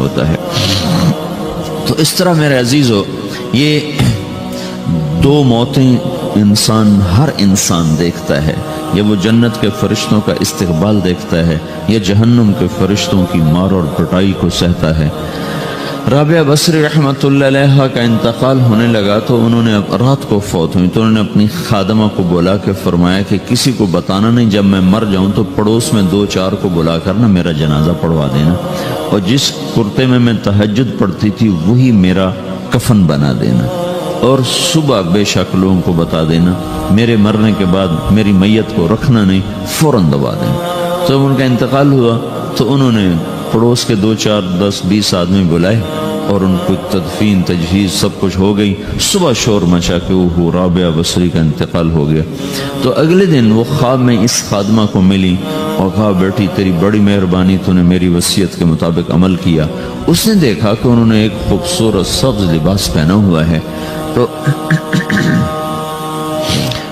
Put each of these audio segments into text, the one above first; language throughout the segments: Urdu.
ہوتا ہے۔ تو اس طرح میرے عزیزو یہ دو موتیں ہر انسان دیکھتا ہے، یا وہ جنت کے فرشتوں کا استقبال دیکھتا ہے یا جہنم کے فرشتوں کی مار اور پٹائی کو سہتا ہے۔ رابعہ بصری رحمۃ اللہ علیہ کا انتقال ہونے لگا تو انہوں نے رات کو فوت ہوئی تو انہوں نے اپنی خادمہ کو بلا کے فرمایا کہ کسی کو بتانا نہیں، جب میں مر جاؤں تو پڑوس میں 2-4 کو بلا کر نا میرا جنازہ پڑھوا دینا، اور جس کرتے میں تہجد پڑھتی تھی وہی میرا کفن بنا دینا، اور صبح بے شک لوگوں کو بتا دینا، میرے مرنے کے بعد میری میت کو رکھنا نہیں، فوراً دبا دینا۔ تو ان کا انتقال ہوا تو انہوں نے پڑوس کے 2-4-10-20 آدمی بلائے اور ان کو تدفین تجہیز سب کچھ ہو گئی۔ صبح شور مچا کہ وہ رابعہ بصری کا انتقال ہو گیا۔ تو اگلے دن وہ خواب میں اس خادمہ کو ملی اور کہا بیٹی تیری بڑی مہربانی، تو نے میری وصیت کے مطابق عمل کیا۔ اس نے دیکھا کہ انہوں نے ایک خوبصورت سبز لباس پہنا ہوا ہے، تو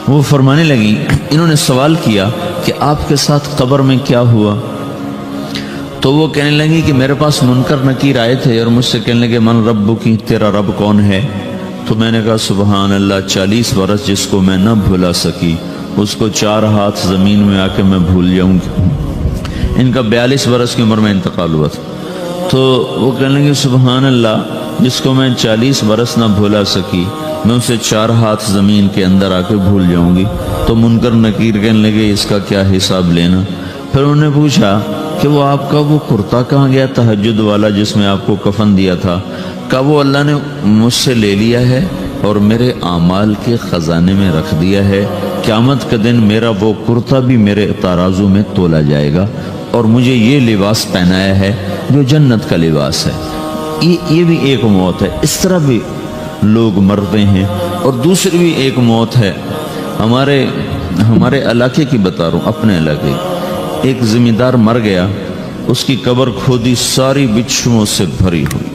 وہ فرمانے لگی، انہوں نے سوال کیا کہ آپ کے ساتھ قبر میں کیا ہوا؟ تو وہ کہنے لگی کہ میرے پاس منکر نکیر آئے تھے اور مجھ سے کہنے لگے من رب کی، تیرا رب کون ہے؟ تو میں نے کہا سبحان اللہ، 40 برس جس کو میں نہ بھولا سکی اس کو 4 ہاتھ زمین میں آ کے میں بھول جاؤں گی۔ ان کا 42 برس کی عمر میں انتقال ہوا تھا۔ تو وہ کہنے لگے سبحان اللہ، جس کو میں 40 برس نہ بھولا سکی میں اسے 4 ہاتھ زمین کے اندر آ کے بھول جاؤں گی۔ تو منکر نکیر کہنے لگے اس کا کیا حساب لینا؟ پھر انہوں نے پوچھا کہ وہ آپ کا وہ کرتا کہاں گیا تہجد والا جس میں آپ کو کفن دیا تھا؟ کہا وہ اللہ نے مجھ سے لے لیا ہے اور میرے اعمال کے خزانے میں رکھ دیا ہے، قیامت کے دن میرا وہ کرتا بھی میرے ترازو میں تولا جائے گا، اور مجھے یہ لباس پہنایا ہے جو جنت کا لباس ہے۔ یہ بھی ایک موت ہے۔ اس طرح بھی لوگ مرتے ہیں۔ اور دوسری بھی ایک موت ہے، ہمارے علاقے کی بتا رہا ہوں، اپنے علاقے کی۔ ایک زمیندار مر گیا، اس کی قبر کھودی، ساری بچھوؤں سے بھری ہوئی،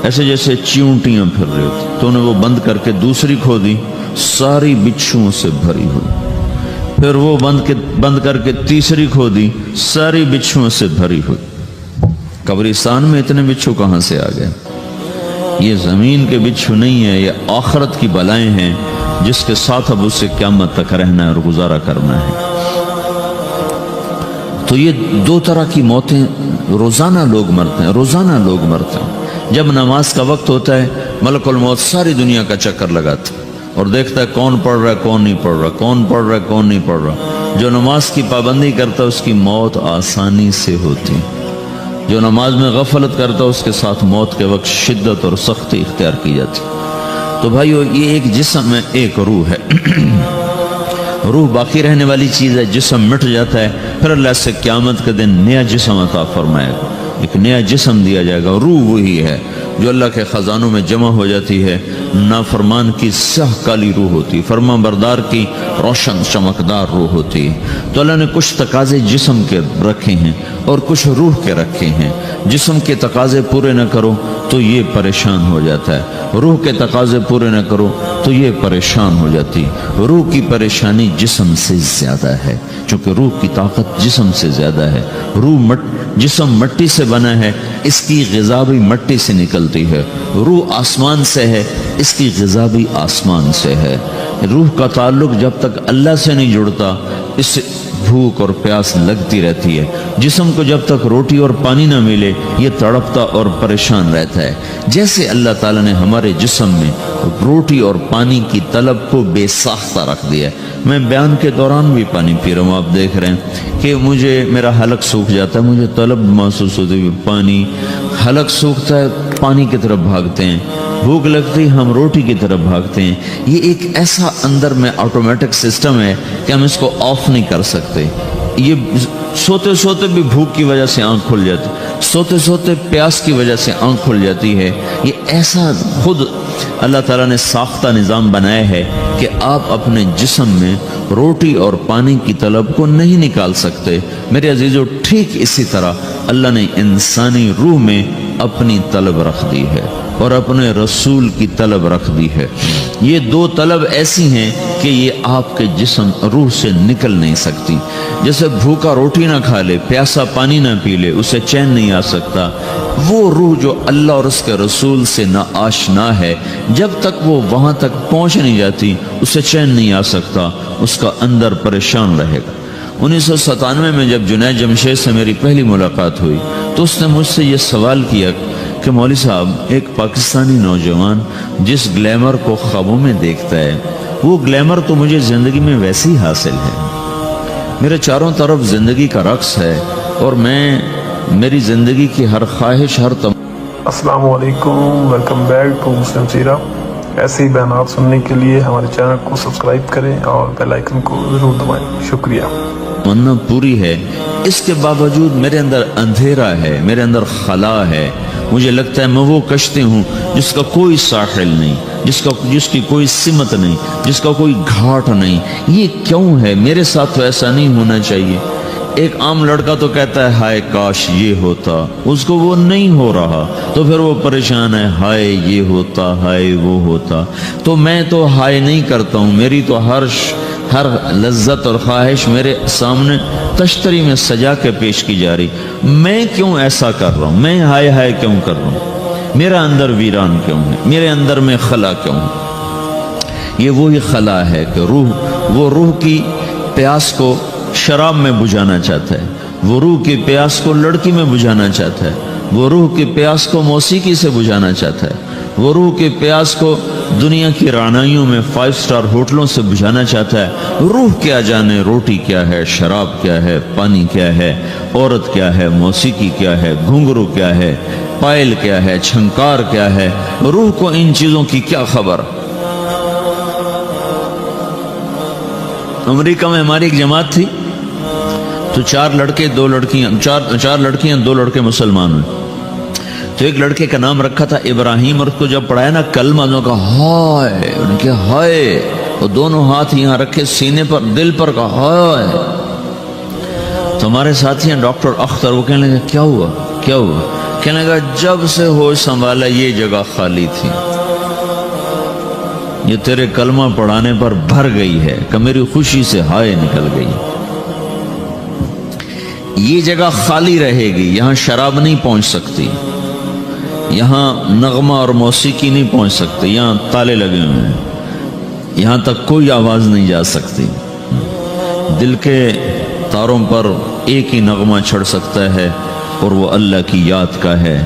ایسے جیسے چیونٹیاں پھر رہی ہوتی۔ تو انہیں وہ بند کر کے دوسری کھودی، ساری بچھوؤں سے بھری ہوئی۔ پھر وہ بند کر کے تیسری کھودی، ساری بچھوؤں سے بھری ہوئی۔ قبرستان میں اتنے بچھو کہاں سے آ گئے؟ یہ زمین کے بچھو نہیں ہے، یہ آخرت کی بلائیں ہیں جس کے ساتھ اب اسے قیامت تک رہنا ہے اور گزارا کرنا ہے۔ تو یہ 2 طرح کی موتیں روزانہ لوگ مرتے ہیں، روزانہ لوگ مرتے ہیں۔ جب نماز کا وقت ہوتا ہے ملک الموت ساری دنیا کا چکر لگاتا ہے اور دیکھتا ہے کون پڑھ رہا ہے کون نہیں پڑھ رہا، کون پڑھ رہا ہے کون نہیں پڑھ رہا۔ جو نماز کی پابندی کرتا ہے اس کی موت آسانی سے ہوتی، جو نماز میں غفلت کرتا ہے اس کے ساتھ موت کے وقت شدت اور سختی اختیار کی جاتی۔ تو بھائیو یہ ایک جسم ہے، ایک روح ہے۔ روح باقی رہنے والی چیز ہے، جسم مٹ جاتا ہے، پھر اللہ سے قیامت کے دن نیا جسم عطا فرمائے گا، ایک نیا جسم دیا جائے گا۔ روح وہی ہے جو اللہ کے خزانوں میں جمع ہو جاتی ہے۔ نافرمان کی سیاہ کالی روح ہوتی، فرما بردار کی روشن چمکدار روح ہوتی ہے۔ تو اللہ نے کچھ تقاضے جسم کے رکھے ہیں اور کچھ روح کے رکھے ہیں۔ جسم کے تقاضے پورے نہ کرو تو یہ پریشان ہو جاتا ہے، روح کے تقاضے پورے نہ کرو تو یہ پریشان ہو جاتی۔ روح کی پریشانی جسم سے زیادہ ہے، چونکہ روح کی طاقت جسم سے زیادہ ہے۔ جسم مٹی سے بنا ہے، اس کی غذا بھی مٹی سے نکلتی ہے۔ روح آسمان سے ہے، اس کی غذا بھی آسمان سے ہے۔ روح کا تعلق جب تک اللہ سے نہیں جڑتا اس سے بھوک اور پیاس لگتی رہتی ہے۔ جسم کو جب تک روٹی اور پانی نہ ملے یہ تڑپتا اور پریشان رہتا ہے۔ جیسے اللہ تعالیٰ نے ہمارے جسم میں روٹی اور پانی کی طلب کو بے ساختہ رکھ دیا ہے۔ میں بیان کے دوران بھی پانی پی رہا ہوں، آپ دیکھ رہے ہیں کہ میرا حلق سوکھ جاتا ہے، مجھے طلب محسوس ہوتی ہے پانی، حلق سوکھتا ہے پانی کی طرف بھاگتے ہیں، بھوک لگتی ہم روٹی کی طرف بھاگتے ہیں۔ یہ ایک ایسا اندر میں آٹومیٹک سسٹم ہے کہ ہم اس کو آف نہیں کر سکتے۔ یہ سوتے سوتے بھی بھوک کی وجہ سے آنکھ کھل جاتی، سوتے سوتے پیاس کی وجہ سے آنکھ کھل جاتی ہے۔ یہ ایسا خود اللہ تعالیٰ نے ساختہ نظام بنایا ہے کہ آپ اپنے جسم میں روٹی اور پانی کی طلب کو نہیں نکال سکتے۔ میرے عزیزو ٹھیک اسی طرح اللہ نے انسانی روح میں اپنی طلب رکھ دی ہے اور اپنے رسول کی طلب رکھ دی ہے. یہ دو طلب ایسی ہیں کہ یہ آپ کے جسم روح سے نکل نہیں سکتی. جیسے بھوکا روٹی نہ کھا لے، پیاسا پانی نہ پی لے، اسے چین نہیں آ سکتا. وہ روح جو اللہ اور اس کے رسول سے نہ آشنا ہے، جب تک وہ وہاں تک پہنچ نہیں جاتی اسے چین نہیں آ سکتا، اس کا اندر پریشان رہے گا. 1997 میں جب جنید جمشید سے میری پہلی ملاقات ہوئی تو اس نے مجھ سے یہ سوال کیا کہ مولوی صاحب، ایک پاکستانی نوجوان جس گلیمر کو خوابوں میں دیکھتا ہے، وہ گلیمر تو مجھے زندگی میں ویسے ہی حاصل ہے. میرے چاروں طرف زندگی کا رقص ہے اور میری زندگی کی ہر خواہش، السلام علیکم، ویلکم بیک ٹو مسلم سیرہ. ایسے ہی بیانات سننے کے لیے ہمارے چینل کو سبسکرائب کریں اور بیل آئیکن کو ضرور دبائیں. شکریہ. تمنا پوری ہے، اس کے باوجود میرے اندر اندھیرا ہے، میرے اندر خلا ہے. مجھے لگتا ہے میں وہ کشتی ہوں جس کا کوئی ساحل نہیں، جس کی کوئی سمت نہیں، جس کا کوئی گھاٹ نہیں. یہ کیوں ہے؟ میرے ساتھ تو ایسا نہیں ہونا چاہیے. ایک عام لڑکا تو کہتا ہے ہائے کاش یہ ہوتا، اس کو وہ نہیں ہو رہا تو پھر وہ پریشان ہے، ہائے یہ ہوتا، ہائے وہ ہوتا. تو میں تو ہائے نہیں کرتا ہوں، میری تو ہر لذت اور خواہش میرے سامنے تشتری میں سجا کے پیش کی جا رہی. میں کیوں ایسا کر رہا ہوں؟ میں ہائے ہائے کیوں کر رہا ہوں؟ میرا اندر ویران کیوں ہے؟ میرے اندر میں خلا کیوں ہے؟ یہ وہی خلا ہے کہ وہ روح کی پیاس کو شراب میں بجھانا چاہتا ہے، وہ روح کی پیاس کو لڑکی میں بجھانا چاہتا ہے، وہ روح کی پیاس کو موسیقی سے بجھانا چاہتا ہے، وہ روح کی پیاس کو دنیا کی رعنائیوں میں 5 سٹار ہوٹلوں سے بجھانا چاہتا ہے. روح کیا جانے روٹی کیا ہے، شراب کیا ہے، پانی کیا ہے، عورت کیا ہے، موسیقی کیا ہے، گھنگرو کیا ہے، پائل کیا ہے، چھنکار کیا ہے. روح کو ان چیزوں کی کیا خبر؟ امریکہ میں ہماری ایک جماعت تھی تو 4 لڑکے 2 لڑکیاں، 4 لڑکیاں 2 لڑکے مسلمان ہوئے. تو ایک لڑکے کا نام رکھا تھا ابراہیم، اور اس کو جب پڑھایا نا کلمہ، انہوں نے کہا ہائے، انہوں نے کہا ہائے، اور دونوں ہاتھ یہاں رکھے سینے پر، دل پر، کہا ہائے. تو ہمارے ساتھی ہیں ڈاکٹر اختر، وہ کہنے لگا کیا ہوا کیا ہوا؟ کہنے لگا جب سے ہوش سنبھالا یہ جگہ خالی تھی، یہ تیرے کلمہ پڑھانے پر بھر گئی ہے کہ میری خوشی سے ہائے نکل گئی. یہ جگہ خالی رہے گی، یہاں شراب نہیں پہنچ سکتی، یہاں نغمہ اور موسیقی نہیں پہنچ سکتے، یہاں تالے لگے ہوئے ہیں، یہاں تک کوئی آواز نہیں جا سکتی. دل کے تاروں پر ایک ہی نغمہ چڑھ سکتا ہے اور وہ اللہ کی یاد کا ہے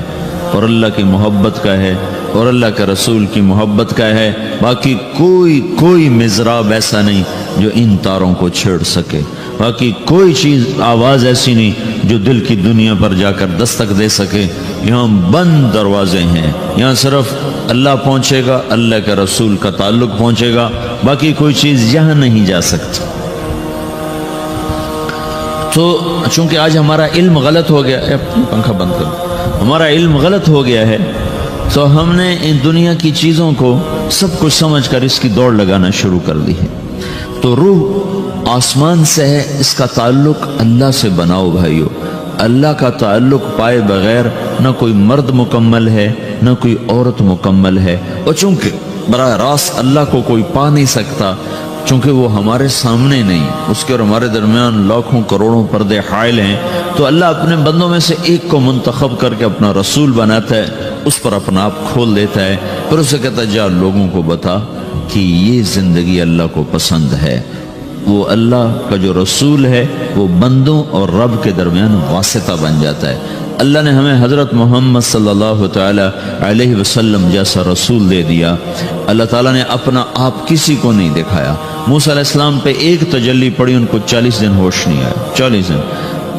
اور اللہ کی محبت کا ہے اور اللہ کے رسول کی محبت کا ہے. باقی کوئی مضراب ایسا نہیں جو ان تاروں کو چھیڑ سکے، باقی کوئی چیز، آواز ایسی نہیں جو دل کی دنیا پر جا کر دستک دے سکے. یہاں بند دروازے ہیں، یہاں صرف اللہ پہنچے گا، اللہ کے رسول کا تعلق پہنچے گا، باقی کوئی چیز یہاں نہیں جا سکتی. تو چونکہ آج ہمارا علم غلط ہو گیا ہے، پنکھا بند کرو، ہمارا علم غلط ہو گیا ہے، تو ہم نے ان دنیا کی چیزوں کو سب کچھ سمجھ کر اس کی دوڑ لگانا شروع کر دی ہے. تو روح آسمان سے ہے، اس کا تعلق اللہ سے بناؤ بھائیو. اللہ کا تعلق پائے بغیر نہ کوئی مرد مکمل ہے نہ کوئی عورت مکمل ہے. اور چونکہ براہ راست اللہ کو کوئی پا نہیں سکتا، چونکہ وہ ہمارے سامنے نہیں، اس کے اور ہمارے درمیان لاکھوں کروڑوں پردے حائل ہیں، تو اللہ اپنے بندوں میں سے ایک کو منتخب کر کے اپنا رسول بناتا ہے، اس پر اپنا آپ کھول دیتا ہے، پھر اسے کہتا ہے جا لوگوں کو بتا کہ یہ زندگی اللہ کو پسند ہے. وہ اللہ کا جو رسول ہے وہ بندوں اور رب کے درمیان واسطہ بن جاتا ہے. اللہ نے ہمیں حضرت محمد صلی اللہ تعالی علیہ وسلم جیسا رسول دے دیا. اللہ تعالیٰ نے اپنا آپ کسی کو نہیں دکھایا. موسیٰ علیہ السلام پہ ایک تجلی پڑی، ان کو 40 دن ہوش نہیں آیا. 40 دن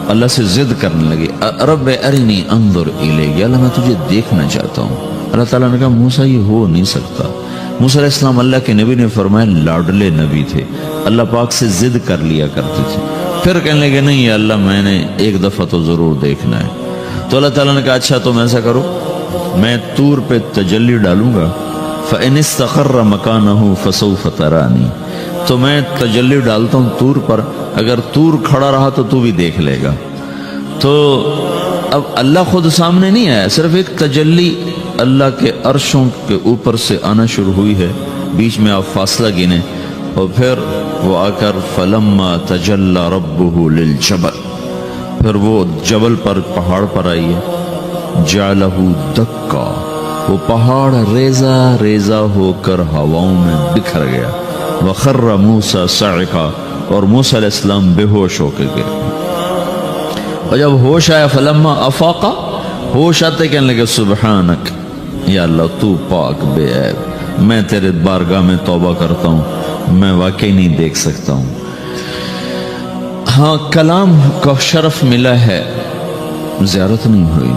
اللہ سے ضد کرنے لگے، رب ارنی انظر الیک، اللہ میں تجھے دیکھنا چاہتا ہوں. اللہ تعالیٰ نے کہا موسیٰ یہ ہو نہیں سکتا. موسیٰ علیہ السلام اللہ کے نبی نے فرمایا لاڈلے نبی تھے، اللہ پاک سے ضد کر لیا کرتے تھے. پھر کہنے لگے نہیں یا اللہ میں نے ایک دفعہ تو ضرور دیکھنا ہے. تو اللہ تعالیٰ نے کہا اچھا تم ایسا کرو، میں طور پہ تجلی ڈالوں گا، فَإِنِ اسْتَقَرَّ مَكَانَهُ فَسَوْفَ تَرَانِي، تو میں تجلی ڈالتا ہوں طور پر، اگر طور کھڑا رہا تو بھی دیکھ لے گا. تو اب اللہ خود سامنے نہیں آیا، صرف ایک تجلی اللہ کے عرشوں کے اوپر سے آنا شروع ہوئی ہے، بیچ میں آپ فاصلہ گنے، اور پھر وہ آ کر فلما تجلی ربہ للجبل، پھر وہ جبل پر پہاڑ پر آئی ہے، جعلہ دکا، وہ پہاڑ ریزہ ریزہ ہو کر ہواؤں میں بکھر گیا، وخر موسیٰ صعقا، اور موسیٰ علیہ السلام بے ہوش ہو کے گرے، اور جب ہوش آیا فلما افاقا، ہوش آتے کہنے لگے سبحانک یا اللہ تو پاک بے عیب، میں تیرے بارگاہ میں توبہ کرتا ہوں، میں واقعی نہیں دیکھ سکتا ہوں۔ ہاں کلام کا شرف ملا ہے، زیارت نہیں ہوئی۔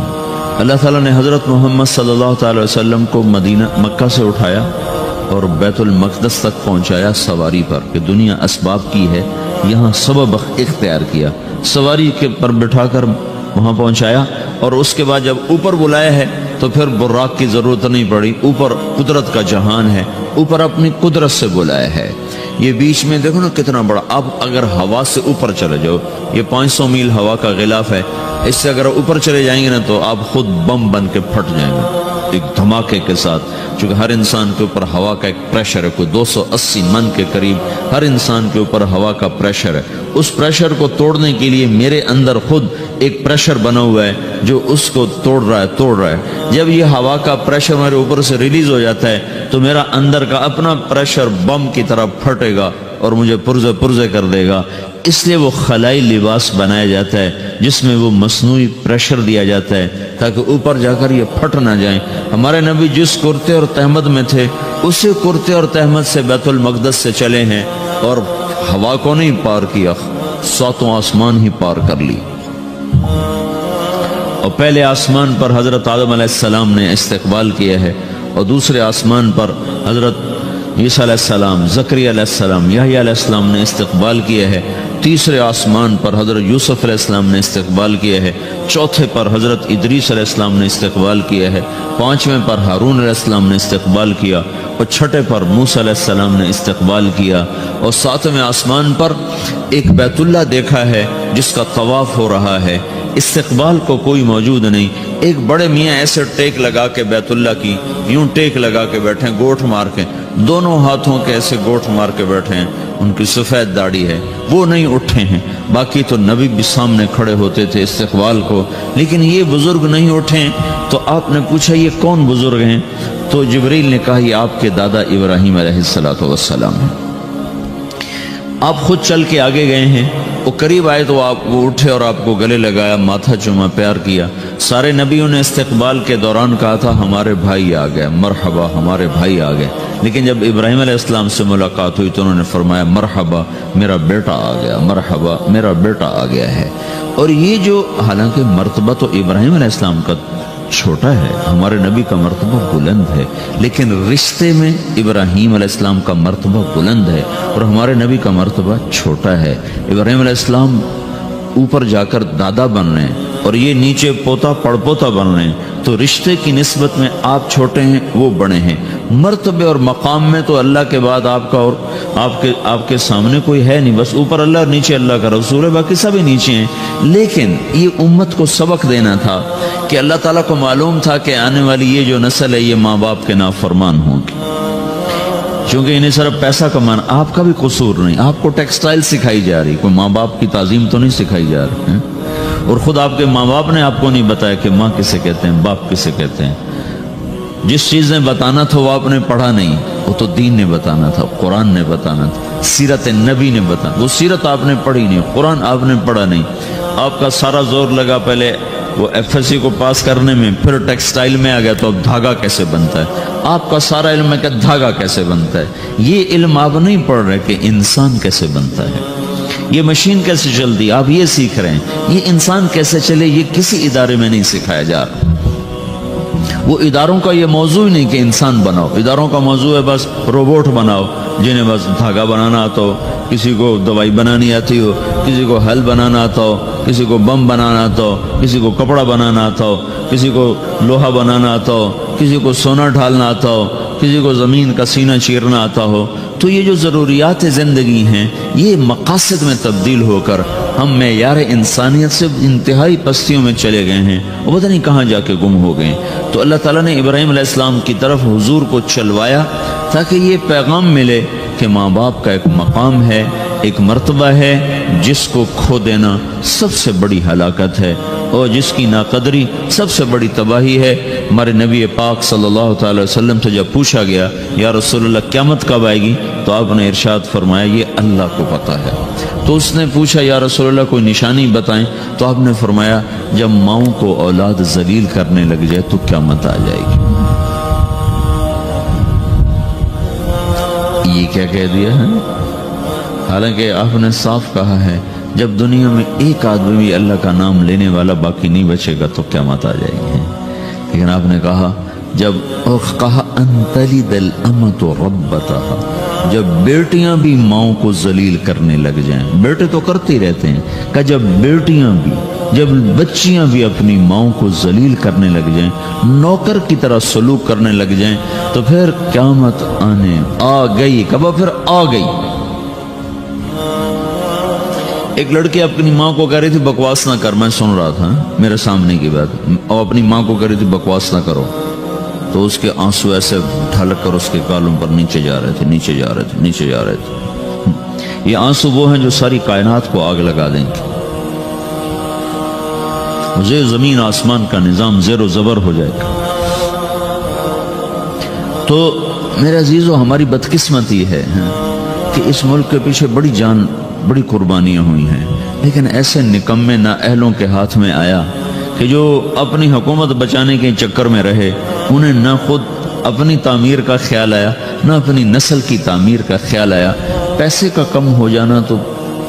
اللہ تعالیٰ نے حضرت محمد صلی اللہ تعالی وسلم کو مکہ سے اٹھایا اور بیت المقدس تک پہنچایا سواری پر، کہ دنیا اسباب کی ہے، یہاں سبب اختیار کیا، سواری کے پر بٹھا کر وہاں پہنچایا، اور اس کے بعد جب اوپر بلایا ہے تو پھر براق کی ضرورت نہیں پڑی، اوپر قدرت کا جہان ہے، اوپر اپنی قدرت سے بلایا ہے۔ یہ بیچ میں دیکھو نا کتنا بڑا، اب اگر ہوا سے اوپر چلے جاؤ، یہ 500 میل ہوا کا غلاف ہے، اس سے اگر اوپر چلے جائیں گے نا تو آپ خود بم بن کے پھٹ جائیں گے ایک دھماکے کے ساتھ، چونکہ ہر انسان کے اوپر ہوا کا ایک پریشر ہے، کوئی 280 من کے قریب ہر انسان کے اوپر ہوا کا پریشر ہے۔ اس پریشر کو توڑنے کے لیے میرے اندر خود ایک پریشر بنا ہوا ہے جو اس کو توڑ رہا ہے۔ جب یہ ہوا کا پریشر میرے اوپر سے ریلیز ہو جاتا ہے تو میرا اندر کا اپنا پریشر بم کی طرح پھٹے گا اور مجھے پرزے کر دے گا۔ اس لیے وہ خلائی لباس بنایا جاتا ہے جس میں وہ مصنوعی پریشر دیا جاتا ہے تاکہ اوپر جا کر یہ پھٹ نہ جائیں۔ ہمارے نبی جس کرتے اور تہمد میں تھے اسی کرتے اور تہمد سے بیت المقدس سے چلے ہیں، اور ہوا کو نہیں پار کیا، 7 آسمان ہی پار کر لی۔ اور پہلے آسمان پر حضرت آدم علیہ السلام نے استقبال کیا ہے، اور دوسرے آسمان پر حضرت عیسیٰ علیہ السلام، زکریا علیہ السلام، یحییٰ علیہ السلام نے استقبال کیا ہے، تیسرے آسمان پر حضرت یوسف علیہ السلام نے استقبال کیا ہے، چوتھے پر حضرت ادریس علیہ السلام نے استقبال کیا ہے، پانچویں پر ہارون علیہ السلام نے استقبال کیا، اور چھٹے پر موسیٰ علیہ السلام نے استقبال کیا، اور ساتویں آسمان پر ایک بیت اللہ دیکھا ہے جس کا طواف ہو رہا ہے۔ استقبال کو کوئی موجود نہیں، ایک بڑے میاں ایسے ٹیک لگا کے بیت اللہ کی یوں ٹیک لگا کے بیٹھے ہیں، گوٹھ مار کے، دونوں ہاتھوں کے ایسے گوٹھ مار کے بیٹھے ہیں، ان کی سفید داڑھی ہے، وہ نہیں اٹھے ہیں۔ باقی تو نبی بھی سامنے کھڑے ہوتے تھے استقبال کو، لیکن یہ بزرگ نہیں اٹھے ہیں۔ تو آپ نے پوچھا یہ کون بزرگ ہیں؟ تو جبریل نے کہا یہ آپ کے دادا ابراہیم علیہ السلام ہیں۔ آپ خود چل کے آگے گئے ہیں، وہ قریب آئے تو وہ اٹھے اور آپ کو گلے لگایا، ماتھا چوما، پیار کیا۔ سارے نبیوں نے استقبال کے دوران کہا تھا ہمارے بھائی آ گئے، مرحبا ہمارے بھائی آ گئے، لیکن جب ابراہیم علیہ السلام سے ملاقات ہوئی تو انہوں نے فرمایا مرحبا میرا بیٹا آ گیا، مرحبا میرا بیٹا آ گیا ہے۔ اور یہ جو حالانکہ مرتبہ تو ابراہیم علیہ السلام کا چھوٹا ہے، ہمارے نبی کا مرتبہ بلند ہے، لیکن رشتے میں ابراہیم علیہ السلام کا مرتبہ بلند ہے اور ہمارے نبی کا مرتبہ چھوٹا ہے۔ ابراہیم علیہ السلام اوپر جا کر دادا بن رہے ہیں اور یہ نیچے پوتا پڑ پوتا بن رہے ہیں، تو رشتے کی نسبت میں آپ چھوٹے ہیں وہ بڑے ہیں، مرتبے اور مقام میں تو اللہ کے بعد آپ کا اور آپ کے سامنے کوئی ہے نہیں، بس اوپر اللہ اور نیچے اللہ کا رسول ہے، باقی سبھی نیچے ہیں۔ لیکن یہ امت کو سبق دینا تھا کہ اللہ تعالیٰ کو معلوم تھا کہ آنے والی یہ جو نسل ہے یہ ماں باپ کے نافرمان ہوں گی، چونکہ انہیں صرف پیسہ کمانا، آپ کا بھی قصور نہیں، آپ کو ٹیکسٹائل سکھائی جا رہی، کوئی ماں باپ کی تعظیم تو نہیں سکھائی جا رہی ہے، اور خود آپ کے ماں باپ نے آپ کو نہیں بتایا کہ ماں کسے کہتے ہیں، باپ کسے کہتے ہیں۔ جس چیز نے بتانا تھا وہ آپ نے پڑھا نہیں، وہ تو دین نے بتانا تھا، قرآن نے بتانا تھا، سیرت نبی نے بتانا، وہ سیرت آپ نے پڑھی نہیں، قرآن آپ نے پڑھا نہیں۔ آپ کا سارا زور لگا پہلے وہ ایف ایس سی کو پاس کرنے میں، پھر ٹیکسٹائل میں آ گیا تو اب دھاگا کیسے بنتا ہے، آپ کا سارا علم ہے کہ دھاگا کیسے بنتا ہے، یہ علم آپ نہیں پڑھ رہے کہ انسان کیسے بنتا ہے، یہ مشین کیسے چلتی، آپ یہ سیکھ رہے ہیں، یہ انسان کیسے چلے یہ کسی ادارے میں نہیں سکھایا جا رہا۔ وہ اداروں کا یہ موضوع ہی نہیں کہ انسان بناؤ، اداروں کا موضوع ہے بس روبوٹ بناؤ جنہیں بس دھاگا بنانا آتا ہو، کسی کو دوائی بنانی آتی ہو، کسی کو حل بنانا آتا ہو، کسی کو بم بنانا آتا ہو، کسی کو کپڑا بنانا آتا ہو، کسی کو لوہا بنانا آتا ہو، کسی کو سونا ڈھالنا آتا ہو، کسی کو زمین کا سینہ چیرنا آتا ہو۔ تو یہ جو ضروریات زندگی ہیں یہ مقاصد میں تبدیل ہو کر ہم معیار انسانیت سے انتہائی پستیوں میں چلے گئے ہیں، وہ پتہ نہیں کہاں جا کے گم ہو گئے۔ تو اللہ تعالیٰ نے ابراہیم علیہ السلام کی طرف حضور کو چلوایا تاکہ یہ پیغام ملے کہ ماں باپ کا ایک مقام ہے، ایک مرتبہ ہے جس کو کھو دینا سب سے بڑی ہلاکت ہے، اور جس کی ناقدری سب سے بڑی تباہی ہے۔ ہمارے نبی پاک صلی اللہ تعالی وسلم سے جب پوچھا گیا یا رسول اللہ قیامت کب آئے گی، تو آپ نے ارشاد فرمایا یہ اللہ کو پتہ ہے۔ تو اس نے پوچھا یا رسول اللہ کوئی نشانی بتائیں، تو آپ نے فرمایا جب ماؤں کو اولاد ذلیل کرنے لگ جائے تو قیامت آ جائے گی۔ یہ کیا کہہ دیا ہے؟ حالانکہ آپ نے صاف کہا ہے جب دنیا میں ایک آدمی بھی اللہ کا نام لینے والا باقی نہیں بچے گا تو قیامت آ جائے گی۔ لیکن آپ نے کہا جب انتلد الامۃ ربتها، جب بیٹیاں بھی ماؤں کو ذلیل کرنے لگ جائیں، بیٹے تو کرتے ہی رہتے ہیں، کہ جب بیٹیاں بھی، جب بچیاں بھی اپنی ماؤں کو ذلیل کرنے لگ جائیں، نوکر کی طرح سلوک کرنے لگ جائیں، تو پھر قیامت آنے آ گئی۔ کب پھر آ گئی۔ ایک لڑکی اپنی ماں کو کہہ رہی تھی بکواس نہ کر، میں سن رہا تھا میرے سامنے کی بات، اور اپنی ماں کو کہہ رہی تھی بکواس نہ کرو، تو اس کے آنسو ایسے ڈھلک کر اس کے گالوں پر نیچے جا رہے تھے، نیچے جا رہے تھے، نیچے جا رہے تھے۔ یہ آنسو وہ ہیں جو ساری کائنات کو آگ لگا دیں گے، زمین آسمان کا نظام زیر و زبر ہو جائے گا۔ تو میرے عزیزو، ہماری بدقسمتی ہے کہ اس ملک کے پیچھے بڑی قربانیاں ہوئی ہیں، لیکن ایسے نکمے نااہلوں کے ہاتھ میں آیا کہ جو اپنی حکومت بچانے کے چکر میں رہے، انہیں نہ خود اپنی تعمیر کا خیال آیا نہ اپنی نسل کی تعمیر کا خیال آیا۔ پیسے کا کم ہو جانا تو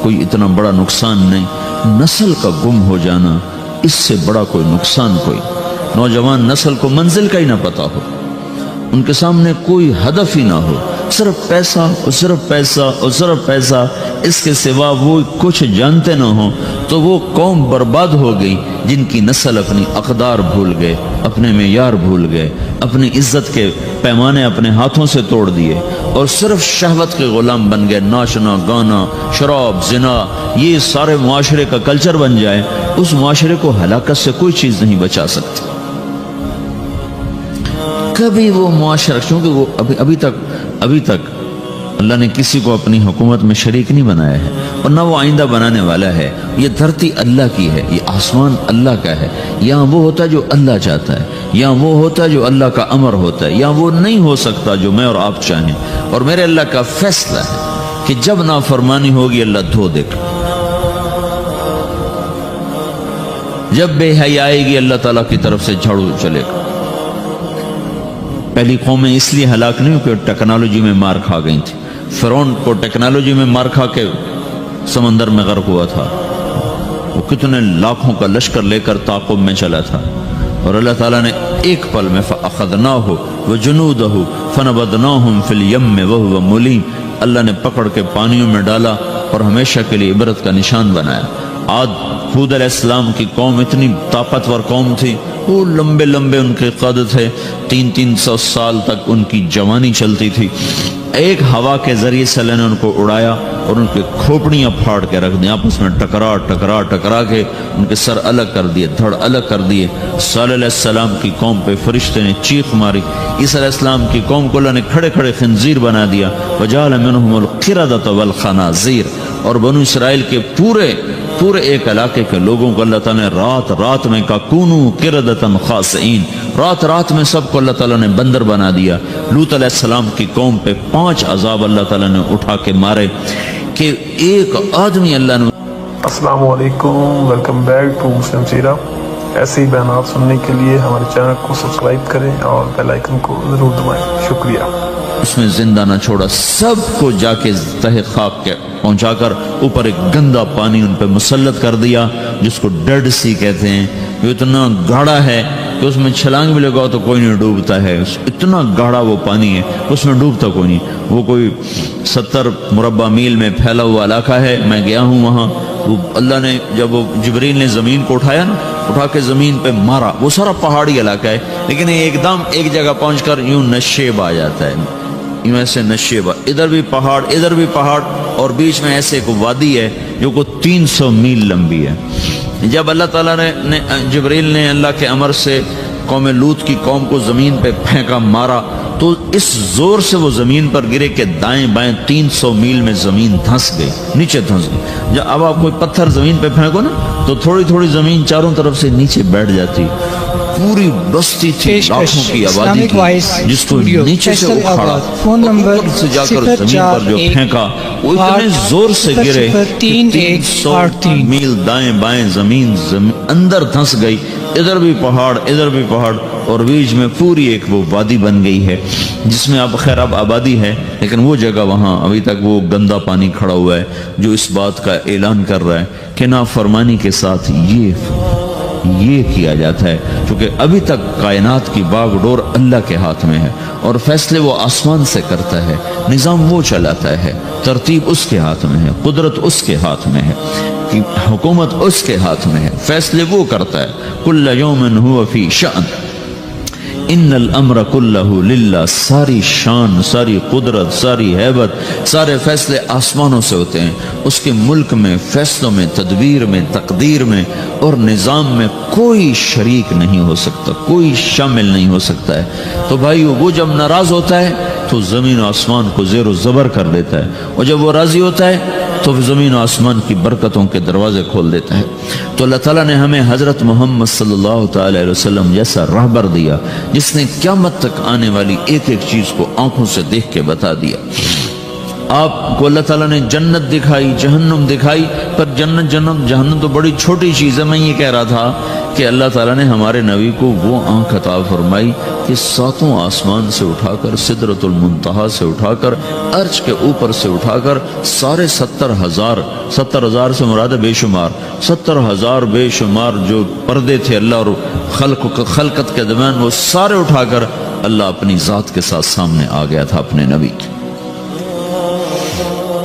کوئی اتنا بڑا نقصان نہیں، نسل کا گم ہو جانا اس سے بڑا کوئی نقصان کوئی۔ نوجوان نسل کو منزل کا ہی نہ پتا ہو، ان کے سامنے کوئی ہدف ہی نہ ہو، صرف پیسہ اور صرف پیسہ اور صرف پیسہ، اس کے سوا وہ کچھ جانتے نہ ہوں، تو وہ قوم برباد ہو گئی جن کی نسل اپنی اقدار بھول گئے، اپنے معیار بھول گئے، اپنی عزت کے پیمانے اپنے ہاتھوں سے توڑ دیے، اور صرف شہوت کے غلام بن گئے۔ ناچنا گانا، شراب، زنا، یہ سارے معاشرے کا کلچر بن جائے، اس معاشرے کو ہلاکت سے کوئی چیز نہیں بچا سکتی۔ کبھی وہ معاشرہ، کیونکہ وہ ابھی تک اللہ نے کسی کو اپنی حکومت میں شریک نہیں بنایا ہے، اور نہ وہ آئندہ بنانے والا ہے۔ یہ دھرتی اللہ کی ہے، یہ آسمان اللہ کا ہے، یہاں وہ ہوتا ہے جو اللہ چاہتا ہے، یہاں وہ ہوتا ہے جو اللہ کا امر ہوتا ہے، یہاں وہ نہیں ہو سکتا جو میں اور آپ چاہیں۔ اور میرے اللہ کا فیصلہ ہے کہ جب نافرمانی ہوگی اللہ دھو دے گا، جب بے حیائی آئے گی اللہ تعالیٰ کی طرف سے جھاڑو چلے گا۔ پہلی قومیں اس لیے ہلاک نہیں کہ ٹیکنالوجی میں مار کھا گئی تھی۔ فرعون کو ٹیکنالوجی میں مار کھا کے سمندر میں غرق ہوا تھا، وہ کتنے لاکھوں کا لشکر لے کر تعاقب میں چلا تھا، اور اللہ تعالیٰ نے ایک پل میں فَأَخَذْنَاهُ وَجُنُودَهُ فَنَبَذْنَاهُمْ فِي الْيَمِّ وَهُوَ مُلِيمٌ، اللہ نے پکڑ کے پانیوں میں ڈالا اور ہمیشہ کے لیے عبرت کا نشان بنایا۔ عاد ہود علیہ السلام کی قوم اتنی طاقتور قوم تھی، وہ لمبے لمبے ان کے قد تھے، 300 سال تک ان کی جوانی چلتی تھی۔ ایک ہوا کے ذریعے سے اللہ نے ان کو اڑایا اور ان کے کھوپڑیاں پھاڑ کے رکھ دیں، آپس میں ٹکرا کے ان کے سر الگ کر دیے، دھڑ الگ کر دیے۔ صالح علیہ السلام کی قوم پہ فرشتے نے چیخ ماری، عیسیٰ علیہ السلام کی قوم کو اللہ نے کھڑے کھڑے خنزیر بنا دیا، وَجَعَلَ مِنْهُمُ الْقِرَدَةَ وَالْخَنَازِيرَ، اور بنو اسرائیل کے پورے ایک علاقے کے لوگوں کو اللہ تعالیٰ نے رات میں کہا کونوا قردۃ خاسئین، رات میں سب کو اللہ تعالیٰ نے بندر بنا دیا۔ لوط علیہ السلام کی قوم پہ 5 عذاب اللہ تعالیٰ نے اٹھا کے مارے کہ ایک آدمی اللہ نے۔ السلام علیکم، ویلکم بیک ٹو مسلم سیرہ۔ ایسے ہی بیانات سننے کے لیے ہمارے چینل کو سبسکرائب کریں اور بیل آئیکن کو ضرور دبائیں۔ شکریہ۔ اس میں زندہ نہ چھوڑا، سب کو جا کے تہ خاک کے پہنچا کر اوپر ایک گندا پانی ان پہ مسلط کر دیا، جس کو ڈیڈ سی کہتے ہیں۔ یہ اتنا گاڑا ہے کہ اس میں چھلانگ بھی لگاؤ تو کوئی نہیں ڈوبتا ہے، اتنا گاڑا وہ پانی ہے، اس میں ڈوبتا کوئی نہیں۔ وہ کوئی 70 مربع میل میں پھیلا ہوا علاقہ ہے، میں گیا ہوں وہاں۔ وہ اللہ نے جب وہ جبریل نے زمین کو اٹھایا نا، اٹھا کے زمین پہ مارا، وہ سارا پہاڑی علاقہ ہے، لیکن ایک دم ایک جگہ پہنچ کر یوں نشیب آ جاتا ہے، یوں ایسے نشیب، ادھر بھی پہاڑ ادھر بھی پہاڑ، اور بیچ میں ایسے ایک وادی ہے جو کو 300 میل لمبی ہے۔ جب اللہ تعالیٰ نے جبریل نے اللہ کے امر سے قوم لوط کی قوم کو زمین پہ پھینکا، مارا، تو اس زور سے وہ زمین پر گرے کہ دائیں بائیں 300 میل میں زمین دھنس گئی، نیچے دھنس گئی۔ جب اب آپ کوئی پتھر زمین پہ پھینکو نا تو تھوڑی تھوڑی زمین چاروں طرف سے نیچے بیٹھ جاتی۔ پوری بستی تھی، لاکھوں کی آبادی تھی، جس کو نیچے سے اکھاڑا، اوپر سے جا کر زمین پر جو پھینکا وہ اتنے زور سے گرے کہ 300 میل دائیں بائیں زمین اندر دھنس گئی، ادھر بھی پہاڑ ادھر بھی پہاڑ، اور بیچ میں پوری ایک وہ وادی بن گئی ہے جس میں اب خیر اب آبادی ہے، لیکن وہ جگہ وہاں ابھی تک وہ گندا پانی کھڑا ہوا ہے جو اس بات کا اعلان کر رہا ہے کہ نافرمانی کے ساتھ یہ کیا جاتا ہے، کیونکہ ابھی تک کائنات کی باغ ڈور اللہ کے ہاتھ میں ہے، اور فیصلے وہ آسمان سے کرتا ہے، نظام وہ چلاتا ہے، ترتیب اس کے ہاتھ میں ہے، قدرت اس کے ہاتھ میں ہے، حکومت اس کے ہاتھ میں ہے، فیصلے وہ کرتا ہے۔ کل یوم ہوا فی شأن ان الامر کلہ للہ، ساری شان، ساری قدرت، ساری ہیبت، سارے فیصلے آسمانوں سے ہوتے ہیں، اس کے ملک میں، فیصلوں میں، تدبیر میں، تقدیر میں اور نظام میں کوئی شریک نہیں ہو سکتا، کوئی شامل نہیں ہو سکتا ہے۔ تو بھائیو وہ جب ناراض ہوتا ہے تو زمین و آسمان کو زیر و زبر کر دیتا ہے، اور جب وہ راضی ہوتا ہے تو زمین و آسمان کی برکتوں کے دروازے کھول دیتا ہے۔ تو اللہ تعالیٰ نے ہمیں حضرت محمد صلی اللہ تعالی علیہ وسلم جیسا راہبر دیا جس نے قیامت تک آنے والی ایک ایک چیز کو آنکھوں سے دیکھ کے بتا دیا۔ آپ کو اللہ تعالیٰ نے جنت دکھائی، جہنم دکھائی، پر جنت جہنم تو بڑی چھوٹی چیز ہے۔ میں یہ کہہ رہا تھا کہ اللہ تعالیٰ نے ہمارے نبی کو وہ آنکھ عطا فرمائی کہ ساتوں آسمان سے اٹھا کر، سدرۃ المنتہا سے اٹھا کر، عرش کے اوپر سے اٹھا کر، سارے 70,000 سے مراد بے شمار 70,000 بے شمار جو پردے تھے اللہ اور خلقت کے درمیان، وہ سارے اٹھا کر اللہ اپنی ذات کے ساتھ سامنے آ گیا تھا اپنے نبی کی۔